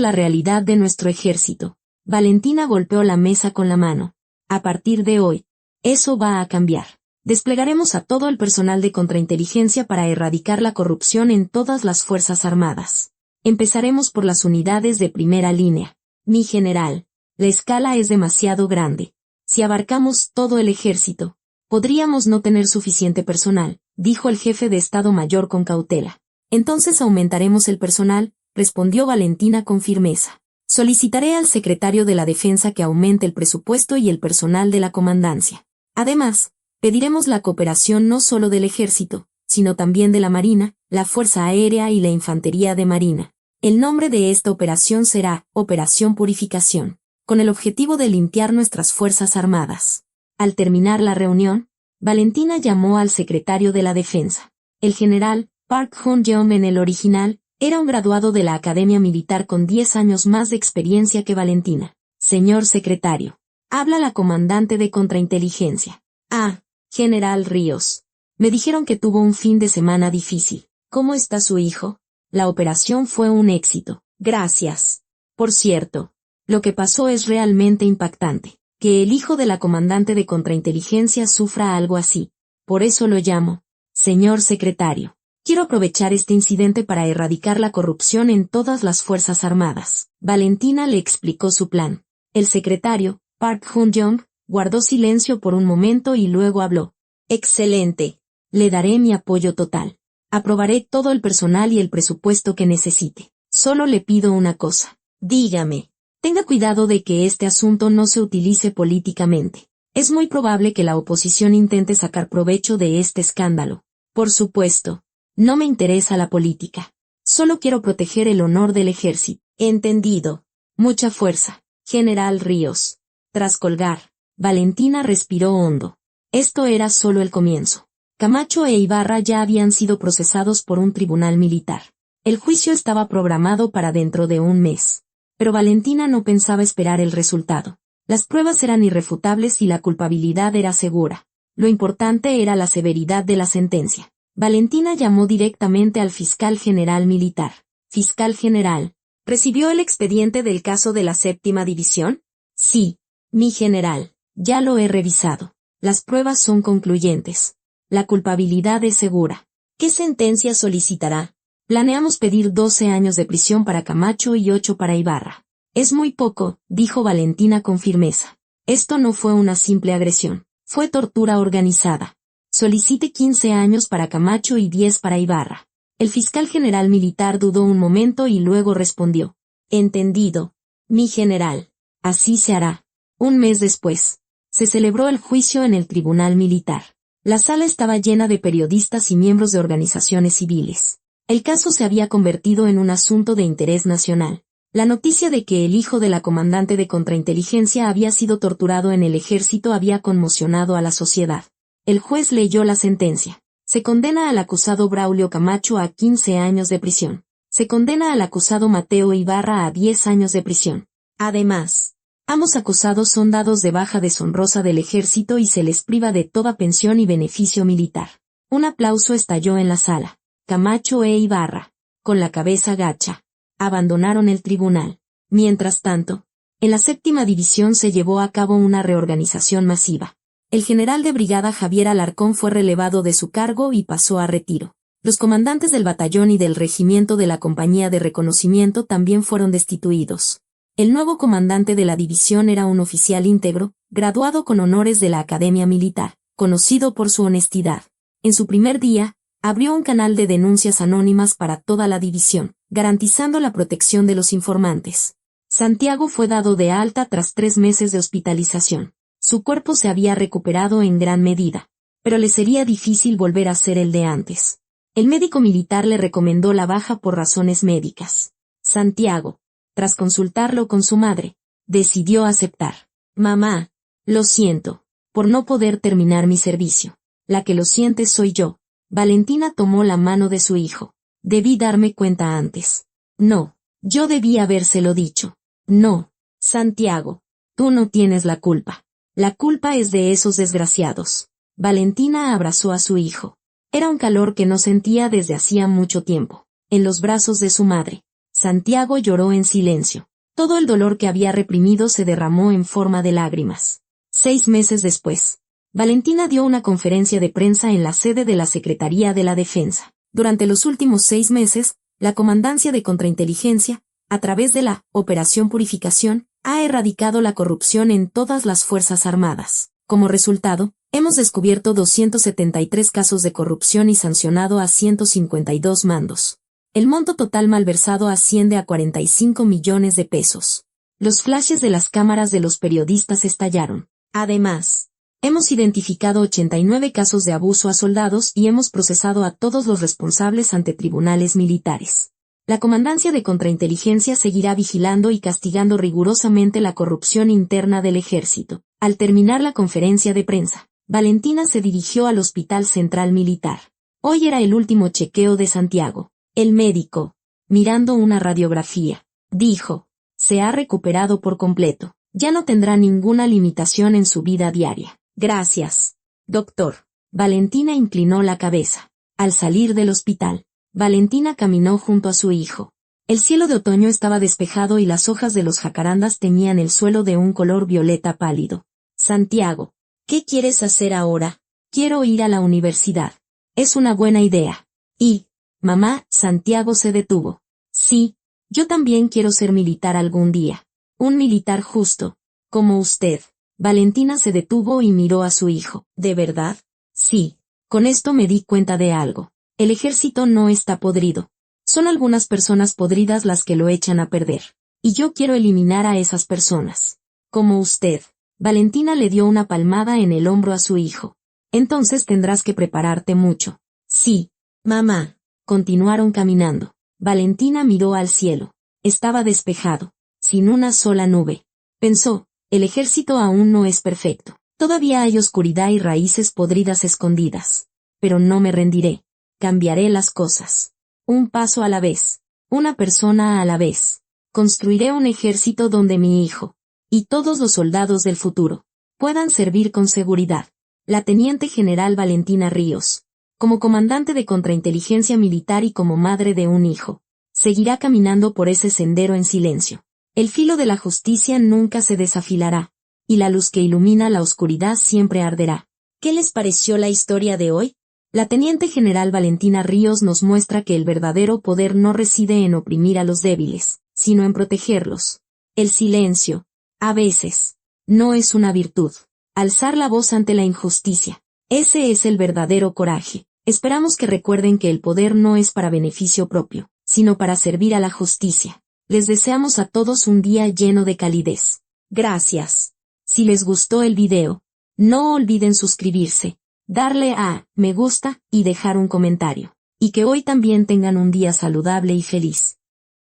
la realidad de nuestro ejército. Valentina golpeó la mesa con la mano. A partir de hoy, eso va a cambiar. Desplegaremos a todo el personal de contrainteligencia para erradicar la corrupción en todas las Fuerzas Armadas. Empezaremos por las unidades de primera línea. Mi general, la escala es demasiado grande. Si abarcamos todo el ejército, podríamos no tener suficiente personal, dijo el jefe de Estado Mayor con cautela. Entonces aumentaremos el personal, respondió Valentina con firmeza. Solicitaré al secretario de la Defensa que aumente el presupuesto y el personal de la comandancia. Además, pediremos la cooperación no solo del ejército, sino también de la Marina, la Fuerza Aérea y la Infantería de Marina. El nombre de esta operación será Operación Purificación, con el objetivo de limpiar nuestras Fuerzas Armadas. Al terminar la reunión, Valentina llamó al secretario de la Defensa. El general Park Hun-jeong en el original, era un graduado de la Academia Militar con 10 años más de experiencia que Valentina. Señor secretario, habla la comandante de contrainteligencia. Ah, general Ríos. Me dijeron que tuvo un fin de semana difícil. ¿Cómo está su hijo? La operación fue un éxito. Gracias. Por cierto, lo que pasó es realmente impactante. Que el hijo de la comandante de contrainteligencia sufra algo así. Por eso lo llamo. Señor secretario. Quiero aprovechar este incidente para erradicar la corrupción en todas las Fuerzas Armadas. Valentina le explicó su plan. El secretario, Park Hun-jeong, guardó silencio por un momento y luego habló. Excelente. Le daré mi apoyo total. Aprobaré todo el personal y el presupuesto que necesite. Solo le pido una cosa. Dígame. Tenga cuidado de que este asunto no se utilice políticamente. Es muy probable que la oposición intente sacar provecho de este escándalo. Por supuesto. No me interesa la política. Solo quiero proteger el honor del ejército. Entendido. Mucha fuerza. General Ríos. Tras colgar, Valentina respiró hondo. Esto era solo el comienzo. Camacho e Ibarra ya habían sido procesados por un tribunal militar. El juicio estaba programado para dentro de un mes. Pero Valentina no pensaba esperar el resultado. Las pruebas eran irrefutables y la culpabilidad era segura. Lo importante era la severidad de la sentencia. Valentina llamó directamente al fiscal general militar. Fiscal general, ¿recibió el expediente del caso de la 7ª división? Sí, mi general, ya lo he revisado. Las pruebas son concluyentes. La culpabilidad es segura. ¿Qué sentencia solicitará? Planeamos pedir 12 años de prisión para Camacho y 8 para Ibarra. Es muy poco, dijo Valentina con firmeza. Esto no fue una simple agresión, fue tortura organizada. Solicite 15 años para Camacho y 10 para Ibarra. El fiscal general militar dudó un momento y luego respondió. Entendido. Mi general. Así se hará. Un mes después, se celebró el juicio en el tribunal militar. La sala estaba llena de periodistas y miembros de organizaciones civiles. El caso se había convertido en un asunto de interés nacional. La noticia de que el hijo de la comandante de contrainteligencia había sido torturado en el ejército había conmocionado a la sociedad. El juez leyó la sentencia. Se condena al acusado Braulio Camacho a 15 años de prisión. Se condena al acusado Mateo Ibarra a 10 años de prisión. Además, ambos acusados son dados de baja deshonrosa del ejército y se les priva de toda pensión y beneficio militar. Un aplauso estalló en la sala. Camacho e Ibarra, con la cabeza gacha, abandonaron el tribunal. Mientras tanto, en la 7ª división se llevó a cabo una reorganización masiva. El general de brigada Javier Alarcón fue relevado de su cargo y pasó a retiro. Los comandantes del batallón y del regimiento de la compañía de reconocimiento también fueron destituidos. El nuevo comandante de la división era un oficial íntegro, graduado con honores de la Academia Militar, conocido por su honestidad. En su primer día, abrió un canal de denuncias anónimas para toda la división, garantizando la protección de los informantes. Santiago fue dado de alta tras 3 meses de hospitalización. Su cuerpo se había recuperado en gran medida, pero le sería difícil volver a ser el de antes. El médico militar le recomendó la baja por razones médicas. Santiago, tras consultarlo con su madre, decidió aceptar. Mamá, lo siento, por no poder terminar mi servicio. La que lo siente soy yo. Valentina tomó la mano de su hijo. Debí darme cuenta antes. No, yo debí habérselo dicho. No, Santiago, tú no tienes la culpa. La culpa es de esos desgraciados. Valentina abrazó a su hijo. Era un calor que no sentía desde hacía mucho tiempo. En los brazos de su madre, Santiago lloró en silencio. Todo el dolor que había reprimido se derramó en forma de lágrimas. 6 meses después, Valentina dio una conferencia de prensa en la sede de la Secretaría de la Defensa. Durante los últimos 6 meses, la Comandancia de Contrainteligencia, a través de la Operación Purificación, ha erradicado la corrupción en todas las Fuerzas Armadas. Como resultado, hemos descubierto 273 casos de corrupción y sancionado a 152 mandos. El monto total malversado asciende a 45 millones de pesos. Los flashes de las cámaras de los periodistas estallaron. Además, hemos identificado 89 casos de abuso a soldados y hemos procesado a todos los responsables ante tribunales militares. La Comandancia de Contrainteligencia seguirá vigilando y castigando rigurosamente la corrupción interna del Ejército. Al terminar la conferencia de prensa, Valentina se dirigió al Hospital Central Militar. Hoy era el último chequeo de Santiago. El médico, mirando una radiografía, dijo: se ha recuperado por completo. Ya no tendrá ninguna limitación en su vida diaria. Gracias, doctor. Valentina inclinó la cabeza. Al salir del hospital, Valentina caminó junto a su hijo. El cielo de otoño estaba despejado y las hojas de los jacarandas teñían el suelo de un color violeta pálido. Santiago, ¿qué quieres hacer ahora? Quiero ir a la universidad. Es una buena idea. Y, mamá, Santiago se detuvo. Sí, yo también quiero ser militar algún día. Un militar justo, como usted. Valentina se detuvo y miró a su hijo. ¿De verdad? Sí. Con esto me di cuenta de algo. El ejército no está podrido. Son algunas personas podridas las que lo echan a perder. Y yo quiero eliminar a esas personas. Como usted. Valentina le dio una palmada en el hombro a su hijo. Entonces tendrás que prepararte mucho. Sí, mamá. Continuaron caminando. Valentina miró al cielo. Estaba despejado, sin una sola nube. Pensó, el ejército aún no es perfecto. Todavía hay oscuridad y raíces podridas escondidas. Pero no me rendiré. Cambiaré las cosas. Un paso a la vez. Una persona a la vez. Construiré un ejército donde mi hijo, y todos los soldados del futuro, puedan servir con seguridad. La teniente general Valentina Ríos, como comandante de contrainteligencia militar y como madre de un hijo, seguirá caminando por ese sendero en silencio. El filo de la justicia nunca se desafilará, y la luz que ilumina la oscuridad siempre arderá. ¿Qué les pareció la historia de hoy? La teniente general Valentina Ríos nos muestra que el verdadero poder no reside en oprimir a los débiles, sino en protegerlos. El silencio, a veces, no es una virtud. Alzar la voz ante la injusticia. Ese es el verdadero coraje. Esperamos que recuerden que el poder no es para beneficio propio, sino para servir a la justicia. Les deseamos a todos un día lleno de calidez. Gracias. Si les gustó el video, no olviden suscribirse, darle a me gusta y dejar un comentario. Y que hoy también tengan un día saludable y feliz.